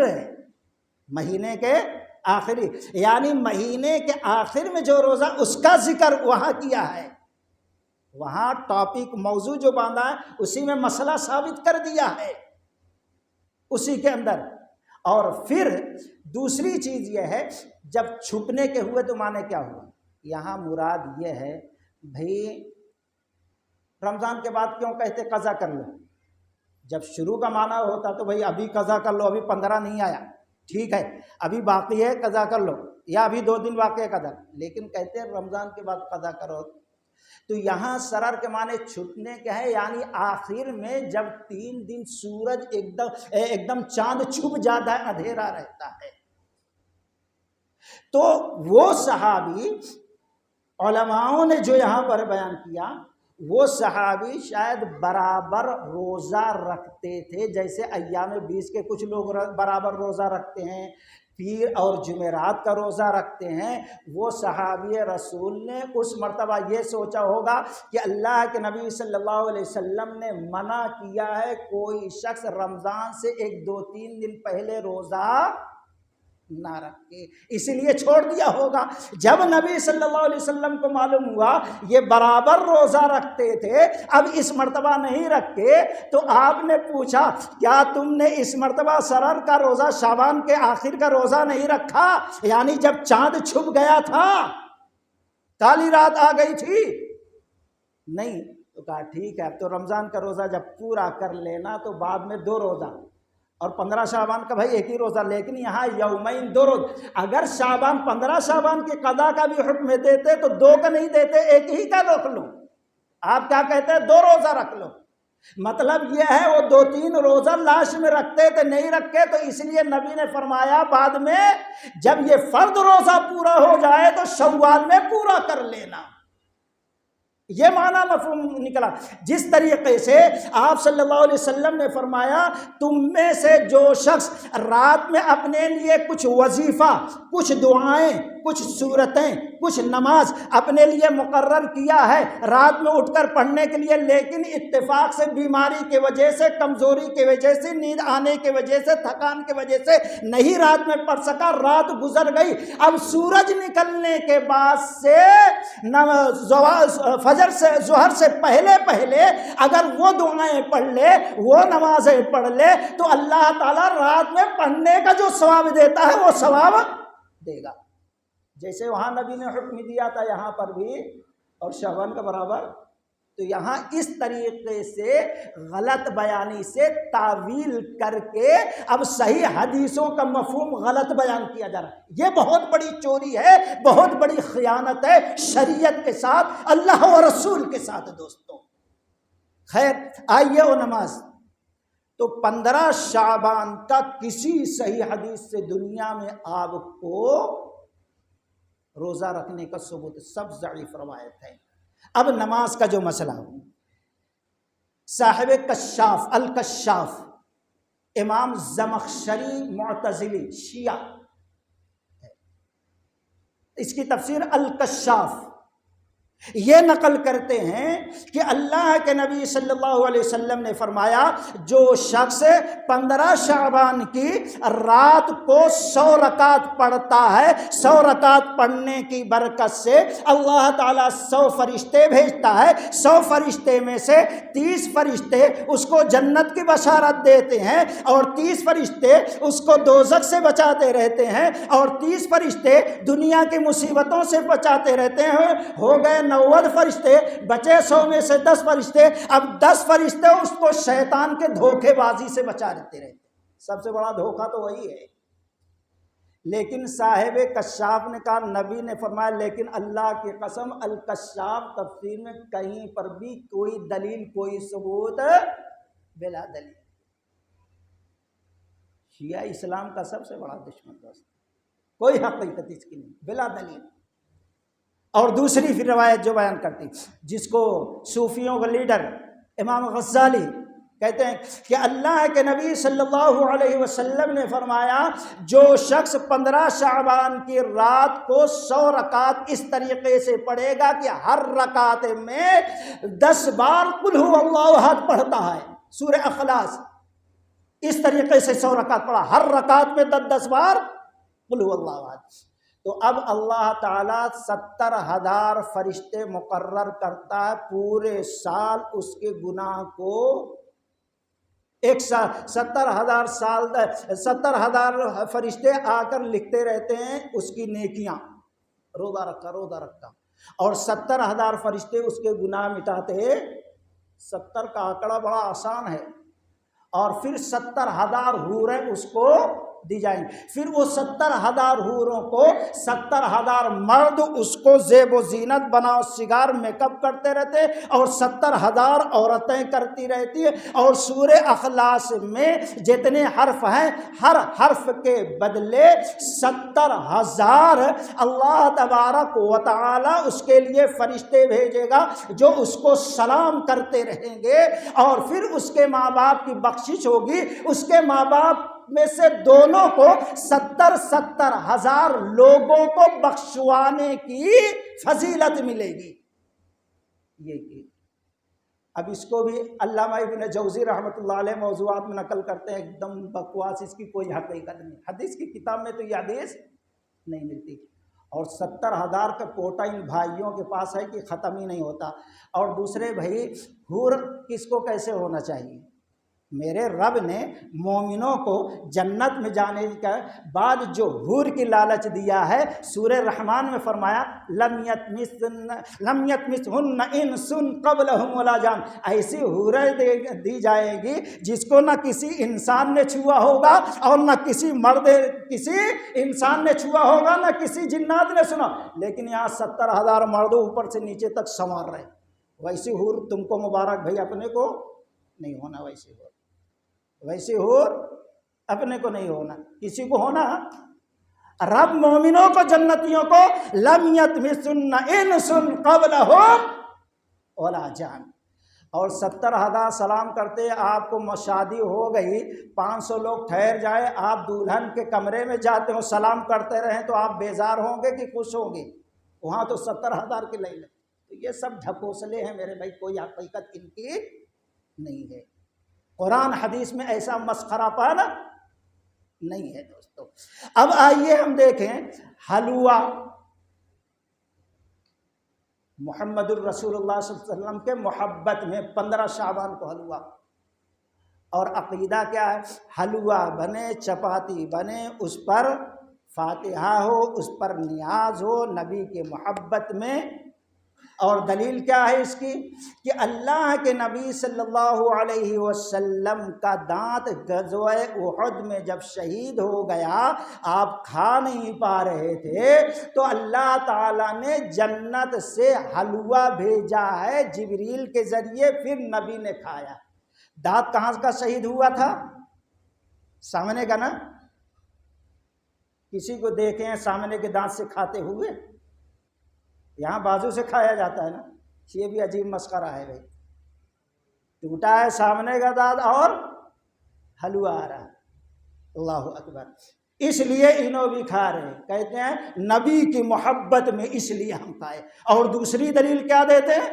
مہینے کے آخری، یعنی مہینے کے آخر میں جو روزہ، اس کا ذکر وہاں کیا ہے، وہاں ٹاپک موضوع جو باندھا ہے اسی میں مسئلہ ثابت کر دیا ہے اسی کے اندر۔ اور پھر دوسری چیز یہ ہے جب چھپنے کے ہوئے تو معنی کیا ہوا؟ یہاں مراد یہ ہے بھئی رمضان کے بعد کیوں کہتے قضا کر لو؟ جب شروع کا معنی ہوتا تو بھئی ابھی قضا کر لو، ابھی 15 نہیں آیا، ٹھیک ہے ابھی باقی ہے قضا کر لو، یا ابھی 2 دن باقی ہے قضا، لیکن کہتے ہیں رمضان کے بعد قضا کرو۔ تو یہاں سرر کے معنی چھپنے کے ہے، یعنی آخر میں جب 3 دن سورج ایک دم چاند چھپ جاتا ہے، اندھیرا رہتا ہے، تو وہ صحابی علماؤں نے جو یہاں پر بیان کیا وہ صحابی شاید برابر روزہ رکھتے تھے، جیسے ایام 20 کے کچھ لوگ برابر روزہ رکھتے ہیں، پیر اور جمعرات کا روزہ رکھتے ہیں۔ وہ صحابی رسول نے اس مرتبہ یہ سوچا ہوگا کہ اللہ کے نبی صلی اللہ علیہ وسلم نے منع کیا ہے کوئی شخص رمضان سے 1-2-3 دن پہلے روزہ نہ رکھے، اسی لیے چھوڑ دیا ہوگا۔ جب نبی صلی اللہ علیہ وسلم کو معلوم ہوا یہ برابر روزہ رکھتے تھے، اب اس مرتبہ نہیں رکھے، تو آپ نے پوچھا کیا تم نے اس مرتبہ سرر کا روزہ شعبان کے آخر کا روزہ نہیں رکھا؟ یعنی جب چاند چھپ گیا تھا، کالی رات آ گئی تھی، نہیں؟ تو کہا ٹھیک ہے اب تو رمضان کا روزہ جب پورا کر لینا تو بعد میں 2 روزہ، اور 15 شعبان کا بھائی 1 ہی روزہ، لیکن یہاں یومین 2 روز۔ اگر شعبان 15 شعبان کے قضا کا بھی حکم دیتے تو 2 کا نہیں دیتے، 1 ہی کا رکھ لو۔ آپ کیا کہتے ہیں؟ 2 روزہ رکھ لو۔ مطلب یہ ہے وہ 2-3 روزہ لاش میں رکھتے تھے، نہیں رکھے، تو اس لیے نبی نے فرمایا بعد میں جب یہ فرض روزہ پورا ہو جائے تو شوال میں پورا کر لینا۔ یہ معنی مفہوم نکلا۔ جس طریقے سے آپ صلی اللہ علیہ وسلم نے فرمایا تم میں سے جو شخص رات میں اپنے لیے کچھ وظیفہ، کچھ دعائیں، کچھ سورتیں، کچھ نماز اپنے لیے مقرر کیا ہے رات میں اٹھ کر پڑھنے کے لیے، لیکن اتفاق سے بیماری کی وجہ سے، کمزوری کی وجہ سے، نیند آنے کی وجہ سے، تھکان کی وجہ سے نہیں رات میں پڑھ سکا، رات گزر گئی، اب سورج نکلنے کے بعد سے فجر سے ظہر سے پہلے اگر وہ دعائیں پڑھ لے، وہ نمازیں پڑھ لے، تو اللہ تعالیٰ رات میں پڑھنے کا جو ثواب دیتا ہے وہ ثواب دے گا۔ جیسے وہاں نبی نے حکم دیا تھا یہاں پر بھی، اور شعبان کا برابر، تو یہاں اس طریقے سے غلط بیانی سے تعویل کر کے اب صحیح حدیثوں کا مفہوم غلط بیان کیا جا رہا ہے۔ یہ بہت بڑی چوری ہے، بہت بڑی خیانت ہے شریعت کے ساتھ، اللہ و رسول کے ساتھ۔ دوستوں خیر آئیے وہ نماز، تو 15 شعبان کا کسی صحیح حدیث سے دنیا میں آپ کو روزہ رکھنے کا ثبوت، سب ضعیف روایت ہے۔ اب نماز کا جو مسئلہ ہو، صاحب کشاف الکشاف امام زمخشری معتزلی شیعہ، اس کی تفسیر الکشاف یہ نقل کرتے ہیں کہ اللہ کے نبی صلی اللہ علیہ وسلم نے فرمایا جو شخص 15 شعبان کی رات کو 100 رکعت پڑھتا ہے، 100 رکعت پڑھنے کی برکت سے اللہ تعالیٰ 100 فرشتے بھیجتا ہے، 100 فرشتے میں سے 30 فرشتے اس کو جنت کی بشارت دیتے ہیں، اور 30 فرشتے اس کو دوزخ سے بچاتے رہتے ہیں، اور 30 فرشتے دنیا کی مصیبتوں سے بچاتے رہتے ہیں۔ ہو گئے 90 فرشتے، بچے 100 میں سے 10 فرشتے، اب 10 فرشتے اس کو شیطان کے دھوکے بازی سے بچا لیتے رہتے ہیں۔ سب سے بڑا دھوکہ تو وہی ہے۔ لیکن صاحب کشاف نے کہا، نبی نے فرمایا لیکن اللہ کی قسم الکشاف تفسیر میں کہیں پر بھی کوئی دلیل، کوئی ثبوت بلا دلیل۔ شیعہ اسلام کا سب سے بڑا دشمن دوست، کوئی حقیقت اس کی نہیں، بلا دلیل۔ اور دوسری پھر روایت جو بیان کرتی، جس کو صوفیوں کا لیڈر امام غزالی کہتے ہیں کہ اللہ کے نبی صلی اللہ علیہ وسلم نے فرمایا جو شخص 15 شعبان کی رات کو 100 رکعت اس طریقے سے پڑھے گا کہ ہر رکعت میں 10 بار قل هو اللہ احد پڑھتا ہے، سورہ اخلاص، اس طریقے سے 100 رکعت پڑھا، ہر رکعت میں 10 بار قل هو اللہ احد، تو اب اللہ تعالیٰ 70,000 فرشتے مقرر کرتا ہے پورے سال اس کے گناہ کو، ایک سال 70,000 فرشتے آ کر لکھتے رہتے ہیں اس کی نیکیاں، روزہ رکھا، اور 70,000 فرشتے اس کے گناہ مٹاتے۔ 70 کا آنکڑا بڑا آسان ہے، اور پھر 70,000 حوریں اس کو دی جائیں گی، پھر وہ 70,000 حوروں کو 70,000 مرد اس کو زیب و زینت بناؤ سگار میک اپ کرتے رہتے، اور 70,000 عورتیں کرتی رہتی ہیں، اور سورہ اخلاص میں جتنے حرف ہیں ہر حرف کے بدلے 70,000 اللہ تبارک و تعالی اس کے لیے فرشتے بھیجے گا جو اس کو سلام کرتے رہیں گے، اور پھر اس کے ماں باپ کی بخشش ہوگی، اس کے ماں باپ میں سے دونوں کو 70,000 لوگوں کو بخشوانے کی فضیلت ملے گی۔ یہ اب اس کو بھی علامہ ابن جوزی رحمۃ اللہ علیہ موضوعات میں نقل کرتے ہیں، ایک دم بکواس، اس کی کوئی حقیقت نہیں، حدیث کی کتاب میں تو یہ حدیث نہیں ملتی، اور 70,000 کا کوٹا ان بھائیوں کے پاس ہے کہ ختم ہی نہیں ہوتا۔ اور دوسرے بھائی، حور کس کو کیسے ہونا چاہیے؟ میرے رب نے مومنوں کو جنت میں جانے کے بعد جو حور کی لالچ دیا ہے، سورہ رحمان میں فرمایا لم یطمثہن انس قبلہم ولا جان، ایسی حوریں دی جائے گی جس کو نہ کسی انسان نے چھوا ہوگا، اور نہ کسی انسان نے چھوا ہوگا، نہ کسی جنات نے سنا، لیکن یہاں 70,000 مردوں اوپر سے نیچے تک سنوار رہے۔ ویسی حور تم کو مبارک بھائی، اپنے کو نہیں ہونا ویسی حور اپنے کو نہیں ہونا، کسی کو ہونا۔ رب مومنوں کو، جنتیوں کو لم یطمثن انس قبلہم ولا جان، اور 70,000 سلام کرتے، آپ کو شادی ہو گئی، 500 لوگ ٹھہر جائے، آپ دلہن کے کمرے میں جاتے ہو، سلام کرتے رہیں تو آپ بیزار ہوں گے کہ خوش ہوں گے؟ وہاں تو 70,000 کی لئی لیں۔ تو یہ سب ڈھکوسلے ہیں میرے بھائی، کوئی حقیقت ان کی نہیں ہے، قرآن حدیث میں ایسا مسخرہ پانا نہیں ہے دوستو۔ اب آئیے ہم دیکھیں حلوہ، محمد الرسول اللہ صلی اللہ علیہ وسلم کے محبت میں 15 شعبان کو حلوہ، اور عقیدہ کیا ہے؟ حلوہ بنے، چپاتی بنے، اس پر فاتحہ ہو، اس پر نیاز ہو نبی کے محبت میں۔ اور دلیل کیا ہے اس کی؟ کہ اللہ کے نبی صلی اللہ علیہ وسلم کا دانت غزوہ احد میں جب شہید ہو گیا، آپ کھا نہیں پا رہے تھے، تو اللہ تعالیٰ نے جنت سے حلوہ بھیجا ہے جبریل کے ذریعے، پھر نبی نے کھایا۔ دانت کہاں کا شہید ہوا تھا؟ سامنے کا نا؟ کسی کو دیکھیں سامنے کے دانت سے کھاتے ہوئے؟ یہاں بازو سے کھایا جاتا ہے نا، یہ بھی عجیب مسخرہ ہے بھائی، ٹوٹا ہے سامنے کا دانت اور حلوہ آ رہا ہے، اللہ اکبر۔ اس لیے انہوں بھی کھا رہے ہیں، کہتے ہیں نبی کی محبت میں اس لیے ہم کھائے۔ اور دوسری دلیل کیا دیتے ہیں؟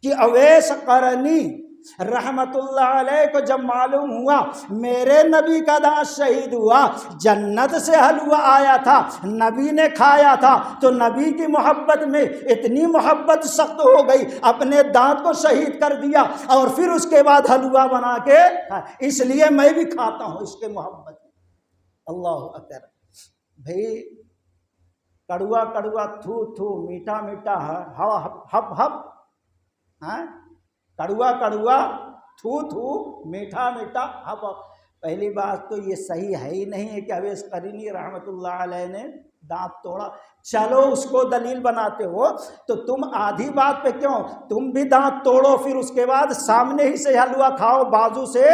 کہ اویس قرنی رحمت اللہ علیہ کو جب معلوم ہوا میرے نبی کا دانت شہید ہوا، جنت سے حلوہ آیا تھا، نبی نے کھایا تھا، تو نبی کی محبت میں اتنی محبت سخت ہو گئی، اپنے دانت کو شہید کر دیا، اور پھر اس کے بعد حلوہ بنا کے اس لیے میں بھی کھاتا ہوں اس کے محبت میں۔ اللہ اکبر بھائی، کڑوا کڑوا، تھو تھو، میٹھا میٹھا، ہپ ہپ، ہاں، کڑوا کڑوا، تھو تھو، میٹھا میٹھا، ہپ ہپ۔ پہلی بات تو یہ صحیح ہے ہی نہیں ہے کہ اویس قرنی رحمت اللہ علیہ نے دانت توڑا۔ چلو اس کو دلیل بناتے ہو تو تم آدھی بات پہ کیوں؟ تم بھی دانت توڑو، پھر اس کے بعد سامنے ہی سے حلوہ کھاؤ بازو سے،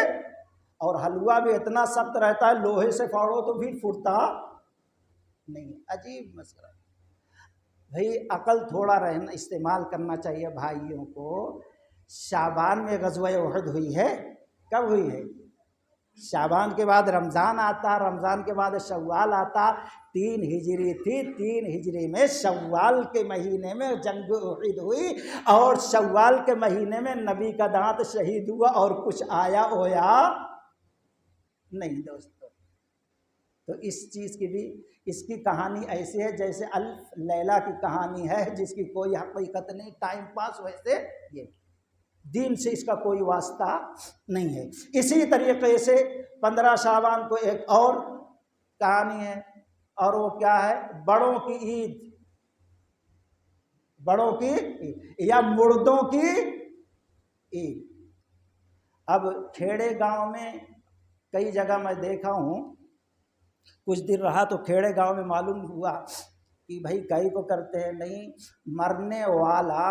اور حلوہ بھی اتنا سخت رہتا ہے، لوہے سے پھاڑو تو پھر پھوٹتا نہیں۔ عجیب مسئلہ بھائی، عقل تھوڑا رہنا استعمال کرنا چاہیے بھائیوں کو۔ شعبان میں غزوہ احد ہوئی ہے، کب ہوئی ہے؟ شعبان کے بعد رمضان آتا، رمضان کے بعد شوال آتا، 3 ہجری تھی، 3 ہجری میں شوال کے مہینے میں جنگ احد ہوئی، اور شوال کے مہینے میں نبی کا دانت شہید ہوا، اور کچھ آیا ہویا نہیں دوستو۔ تو اس چیز کی بھی اس کی کہانی ایسی ہے جیسے الف لیلا کی کہانی ہے، جس کی کوئی حقیقت نہیں، ٹائم پاس، ویسے یہ دین سے اس کا کوئی واسطہ نہیں ہے۔ اسی طریقے سے 15 شعبان کو ایک اور کہانی ہے، اور وہ کیا ہے؟ بڑوں کی عید، بڑوں کی عید یا مردوں کی عید۔ اب کھیڑے گاؤں میں کئی جگہ میں دیکھا ہوں، کچھ دن رہا تو کھیڑے گاؤں میں معلوم ہوا کہ بھائی کئی کو کرتے ہیں، نہیں، مرنے والا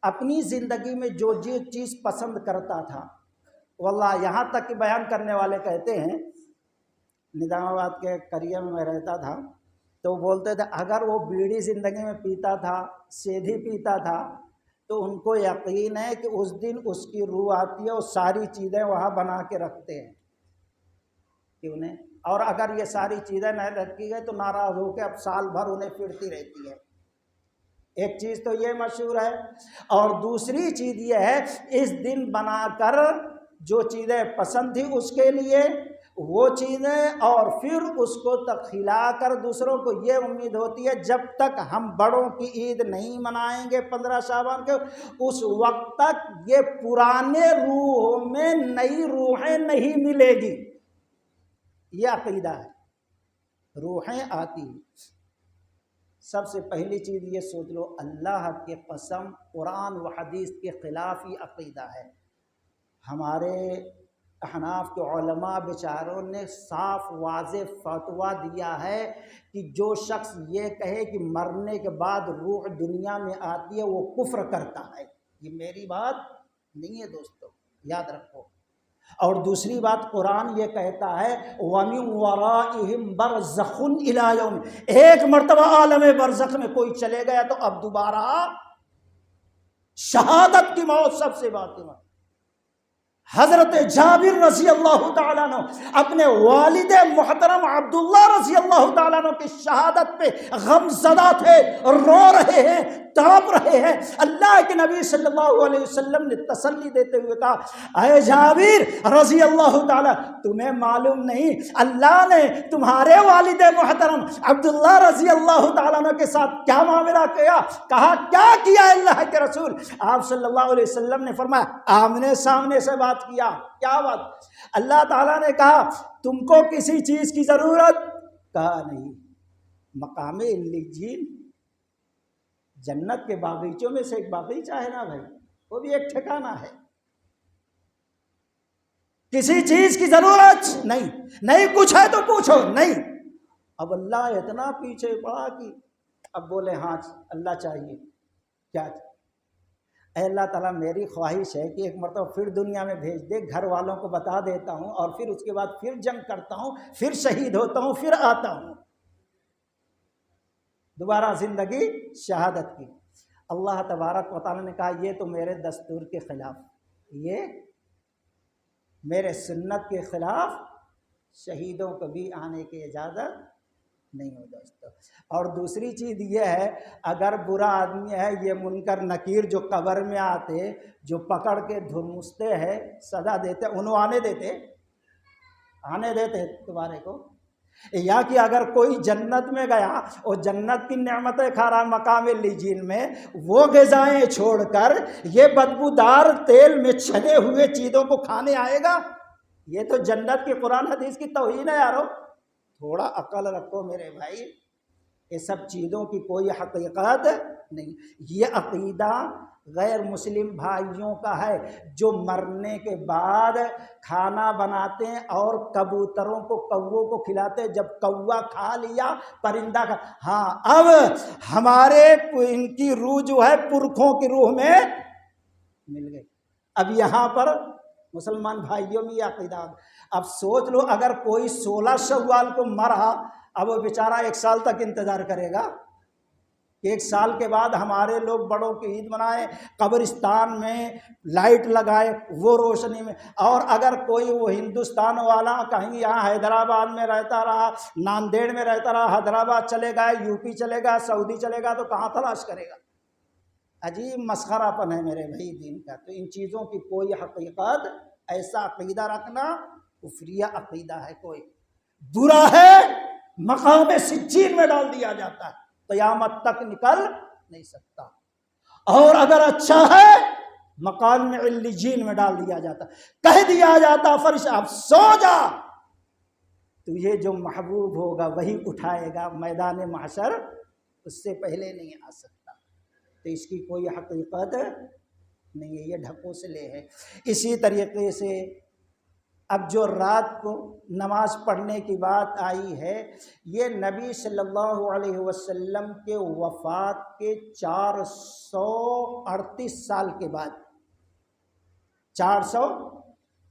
اپنی زندگی میں جو چیز پسند کرتا تھا، واللہ یہاں تک کہ بیان کرنے والے کہتے ہیں، نظام آباد کے قریے میں رہتا تھا تو بولتے تھے اگر وہ بیڑی زندگی میں پیتا تھا، سیدھی پیتا تھا، تو ان کو یقین ہے کہ اس دن اس کی روح آتی ہے، وہ ساری چیزیں وہاں بنا کے رکھتے ہیں کہ انہیں، اور اگر یہ ساری چیزیں نہیں رکھی گئی تو ناراض ہو کے اب سال بھر انہیں پھرتی رہتی ہے۔ ایک چیز تو یہ مشہور ہے، اور دوسری چیز یہ ہے اس دن بنا کر جو چیزیں پسند تھی اس کے لیے وہ چیزیں، اور پھر اس کو کھلا کر دوسروں کو یہ امید ہوتی ہے جب تک ہم بڑوں کی عید نہیں منائیں گے 15 شعبان کے، اس وقت تک یہ پرانے روحوں میں نئی روحیں نہیں ملے گی۔ یہ عقیدہ ہے، روحیں آتی ہیں۔ سب سے پہلی چیز یہ سوچ لو، اللہ کی قسم قرآن و حدیث کے خلاف ہی عقیدہ ہے۔ ہمارے احناف کے علماء بیچاروں نے صاف واضح فتویٰ دیا ہے کہ جو شخص یہ کہے کہ مرنے کے بعد روح دنیا میں آتی ہے وہ کفر کرتا ہے۔ یہ میری بات نہیں ہے دوستو، یاد رکھو۔ اور دوسری بات، قرآن یہ کہتا ہے وَمِن وَرَائِهِمْ بَرْزَخٌ إِلَىٰ يَوْمِ، ایک مرتبہ عالم برزخ میں کوئی چلے گیا تو اب دوبارہ شہادت کی موت سب سے باقی ہے۔ حضرت جابر رضی اللہ تعالیٰ عنہ اپنے والد محترم عبداللہ رضی اللہ تعالیٰ عنہ کی شہادت پہ غم زدہ تھے، رو رہے ہیں، تڑپ رہے ہیں۔ اللہ کے نبی صلی اللہ علیہ وسلم نے تسلی دیتے ہوئے کہا اے جابر رضی اللہ تعالیٰ، تمہیں معلوم نہیں اللہ نے تمہارے والد محترم عبداللہ رضی اللہ تعالیٰ عنہ کے ساتھ کیا معاملہ کیا؟ کہا کیا کیا اللہ کے رسول؟ آپ صلی اللہ علیہ وسلم نے فرمایا آمنے سامنے سے بات کیا۔ کیا بات؟ اللہ تعالیٰ نے کہا تم کو کسی چیز کی ضرورت؟ کہا نہیں۔ مقام علیین جنت کے باغیچوں میں سے ایک باغیچہ ہے نا بھائی، وہ بھی ایک ٹھکانہ ہے۔ کسی چیز کی ضرورت نہیں، نہیں کچھ ہے تو پوچھو، نہیں۔ اب اللہ اتنا پیچھے پڑا کہ اب بولے ہاں اللہ چاہیے کیا؟ اے اللہ تعالیٰ میری خواہش ہے کہ ایک مرتبہ پھر دنیا میں بھیج دے، گھر والوں کو بتا دیتا ہوں، اور پھر اس کے بعد پھر جنگ کرتا ہوں، پھر شہید ہوتا ہوں، پھر آتا ہوں، دوبارہ زندگی شہادت کی۔ اللہ تبارک و تعالیٰ نے کہا یہ تو میرے دستور کے خلاف، یہ میرے سنت کے خلاف، شہیدوں کو بھی آنے کی اجازت نہیں ہو دوستو۔ اور دوسری چیز یہ ہے اگر برا آدمی ہے، یہ منکر نکیر جو قبر میں آتے، جو پکڑ کے دھمستے ہیں، سزا دیتے، انہوں آنے دیتے تمہارے کو، یا کہ اگر کوئی جنت میں گیا اور جنت کی نعمتیں کھا رہا مقام علیین میں، وہ غذائیں چھوڑ کر یہ بدبودار تیل میں چھنے ہوئے چیزوں کو کھانے آئے گا؟ یہ تو جنت کی قرآن حدیث کی توہین ہے یارو۔ تھوڑا عقل رکھو میرے بھائی، یہ سب چیزوں کی کوئی حقیقت نہیں۔ یہ عقیدہ غیر مسلم بھائیوں کا ہے جو مرنے کے بعد کھانا بناتے ہیں اور کبوتروں کو، کووں کو کھلاتے، جب کوا کھا لیا پرندہ کا، ہاں اب ہمارے ان کی روح جو ہے پرکھوں کی روح میں مل گئی۔ اب یہاں پر مسلمان بھائیوں میں یہ عقیدہ، اب سوچ لو اگر کوئی 16 شوال کو مرا، اب وہ بیچارہ 1 سال تک انتظار کرے گا، 1 سال کے بعد ہمارے لوگ بڑوں کی عید منائے، قبرستان میں لائٹ لگائے وہ روشنی میں، اور اگر کوئی وہ ہندوستان والا کہیں یہاں حیدرآباد میں رہتا رہا، ناندیڑ میں رہتا رہا، حیدرآباد چلے گا، یو پی چلے گا، سعودی چلے گا، تو کہاں تلاش کرے گا؟ عجیب مسخرہ پن ہے میرے بھائی دین کا۔ تو ان چیزوں کی کوئی حقیقت، ایسا عقیدہ رکھنا کفریہ عقیدہ ہے کوئی۔ برا ہے مقام سجین میں ڈال دیا جاتا ہے، قیامت تک نکل نہیں سکتا، اور اگر اچھا ہے مقام علیین میں ڈال دیا جاتا، کہہ دیا جاتا فرش اب سو جا، تجھے جو محبوب ہوگا وہی اٹھائے گا، میدان محشر اس سے پہلے نہیں آ سکتا، تو اس کی کوئی حقیقت نہیں ہے، یہ ڈھکوسلے ہے۔ اسی طریقے سے اب جو رات کو نماز پڑھنے کی بات آئی ہے، یہ نبی صلی اللہ علیہ وسلم کے وفات کے 438 سال کے بعد، 400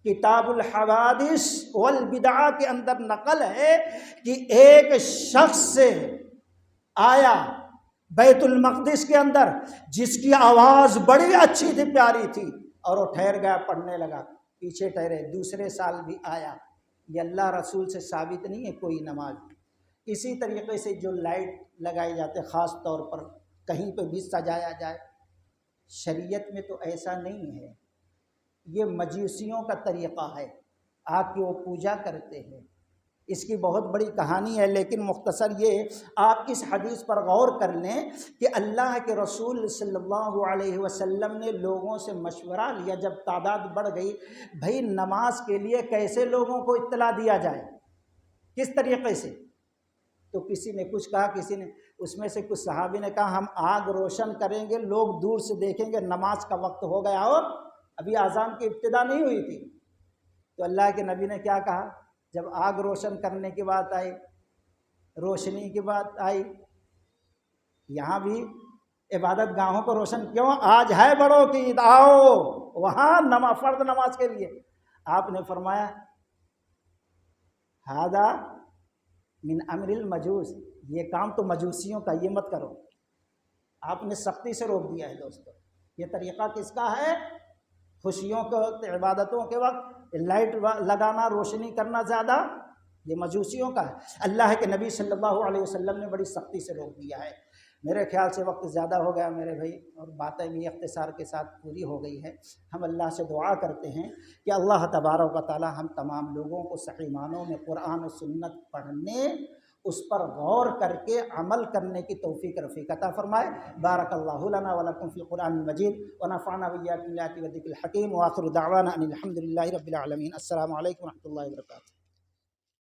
کتاب الحوادث والبدع کے اندر نقل ہے کہ ایک شخص سے آیا بیت المقدس کے اندر جس کی آواز بڑی اچھی تھی، پیاری تھی، اور وہ ٹھہر گیا، پڑھنے لگا، پیچھے ٹھہرے، دوسرے سال بھی آیا، یہ اللہ رسول سے ثابت نہیں ہے کوئی نماز۔ اسی طریقے سے جو لائٹ لگائی جاتے خاص طور پر کہیں پہ بھی سجایا جائے، شریعت میں تو ایسا نہیں ہے، یہ مجوسیوں کا طریقہ ہے، آ کے وہ پوجا کرتے ہیں، اس کی بہت بڑی کہانی ہے، لیکن مختصر یہ آپ اس حدیث پر غور کر لیں کہ اللہ کے رسول صلی اللہ علیہ وسلم نے لوگوں سے مشورہ لیا، جب تعداد بڑھ گئی، بھائی نماز کے لیے کیسے لوگوں کو اطلاع دیا جائے، کس طریقے سے؟ تو کسی نے کچھ کہا، کسی نے، اس میں سے کچھ صحابی نے کہا ہم آگ روشن کریں گے، لوگ دور سے دیکھیں گے نماز کا وقت ہو گیا اور ابھی اذان کی ابتدا نہیں ہوئی تھی۔ تو اللہ کے نبی نے کیا کہا، جب آگ روشن کرنے کی بات آئی، روشنی کی بات آئی، یہاں بھی عبادت گاہوں کو روشن کیوں؟ آج ہے بڑوں کی عید، آؤ وہاں فرض نماز کے لیے۔ آپ نے فرمایا ھذا من امر المجوس، یہ کام تو مجوسیوں کا، یہ مت کرو۔ آپ نے سختی سے روک دیا ہے دوستو۔ یہ طریقہ کس کا ہے؟ خوشیوں کے وقت، عبادتوں کے وقت لائٹ لگانا، روشنی کرنا زیادہ، یہ مجوسیوں کا ہے۔ اللہ کے نبی صلی اللہ علیہ وسلم نے بڑی سختی سے روک دیا ہے۔ میرے خیال سے وقت زیادہ ہو گیا میرے بھائی، اور باتیں بھی اختصار کے ساتھ پوری ہو گئی ہے۔ ہم اللہ سے دعا کرتے ہیں کہ اللہ تبارک و تعالی ہم تمام لوگوں کو صحیح معنوں میں قرآن و سنت پڑھنے، اس پر غور کر کے عمل کرنے کی توفیق رفیق عطا فرمائے۔ بارک اللہ لنا ولکم فی القرآن المجید ونفعنا وإیاکم بالآیات والذکر الحکیم، وآخر دعوانا ان الحمد للہ رب العالمین۔ السلام علیکم ورحمۃ اللہ وبرکاتہ۔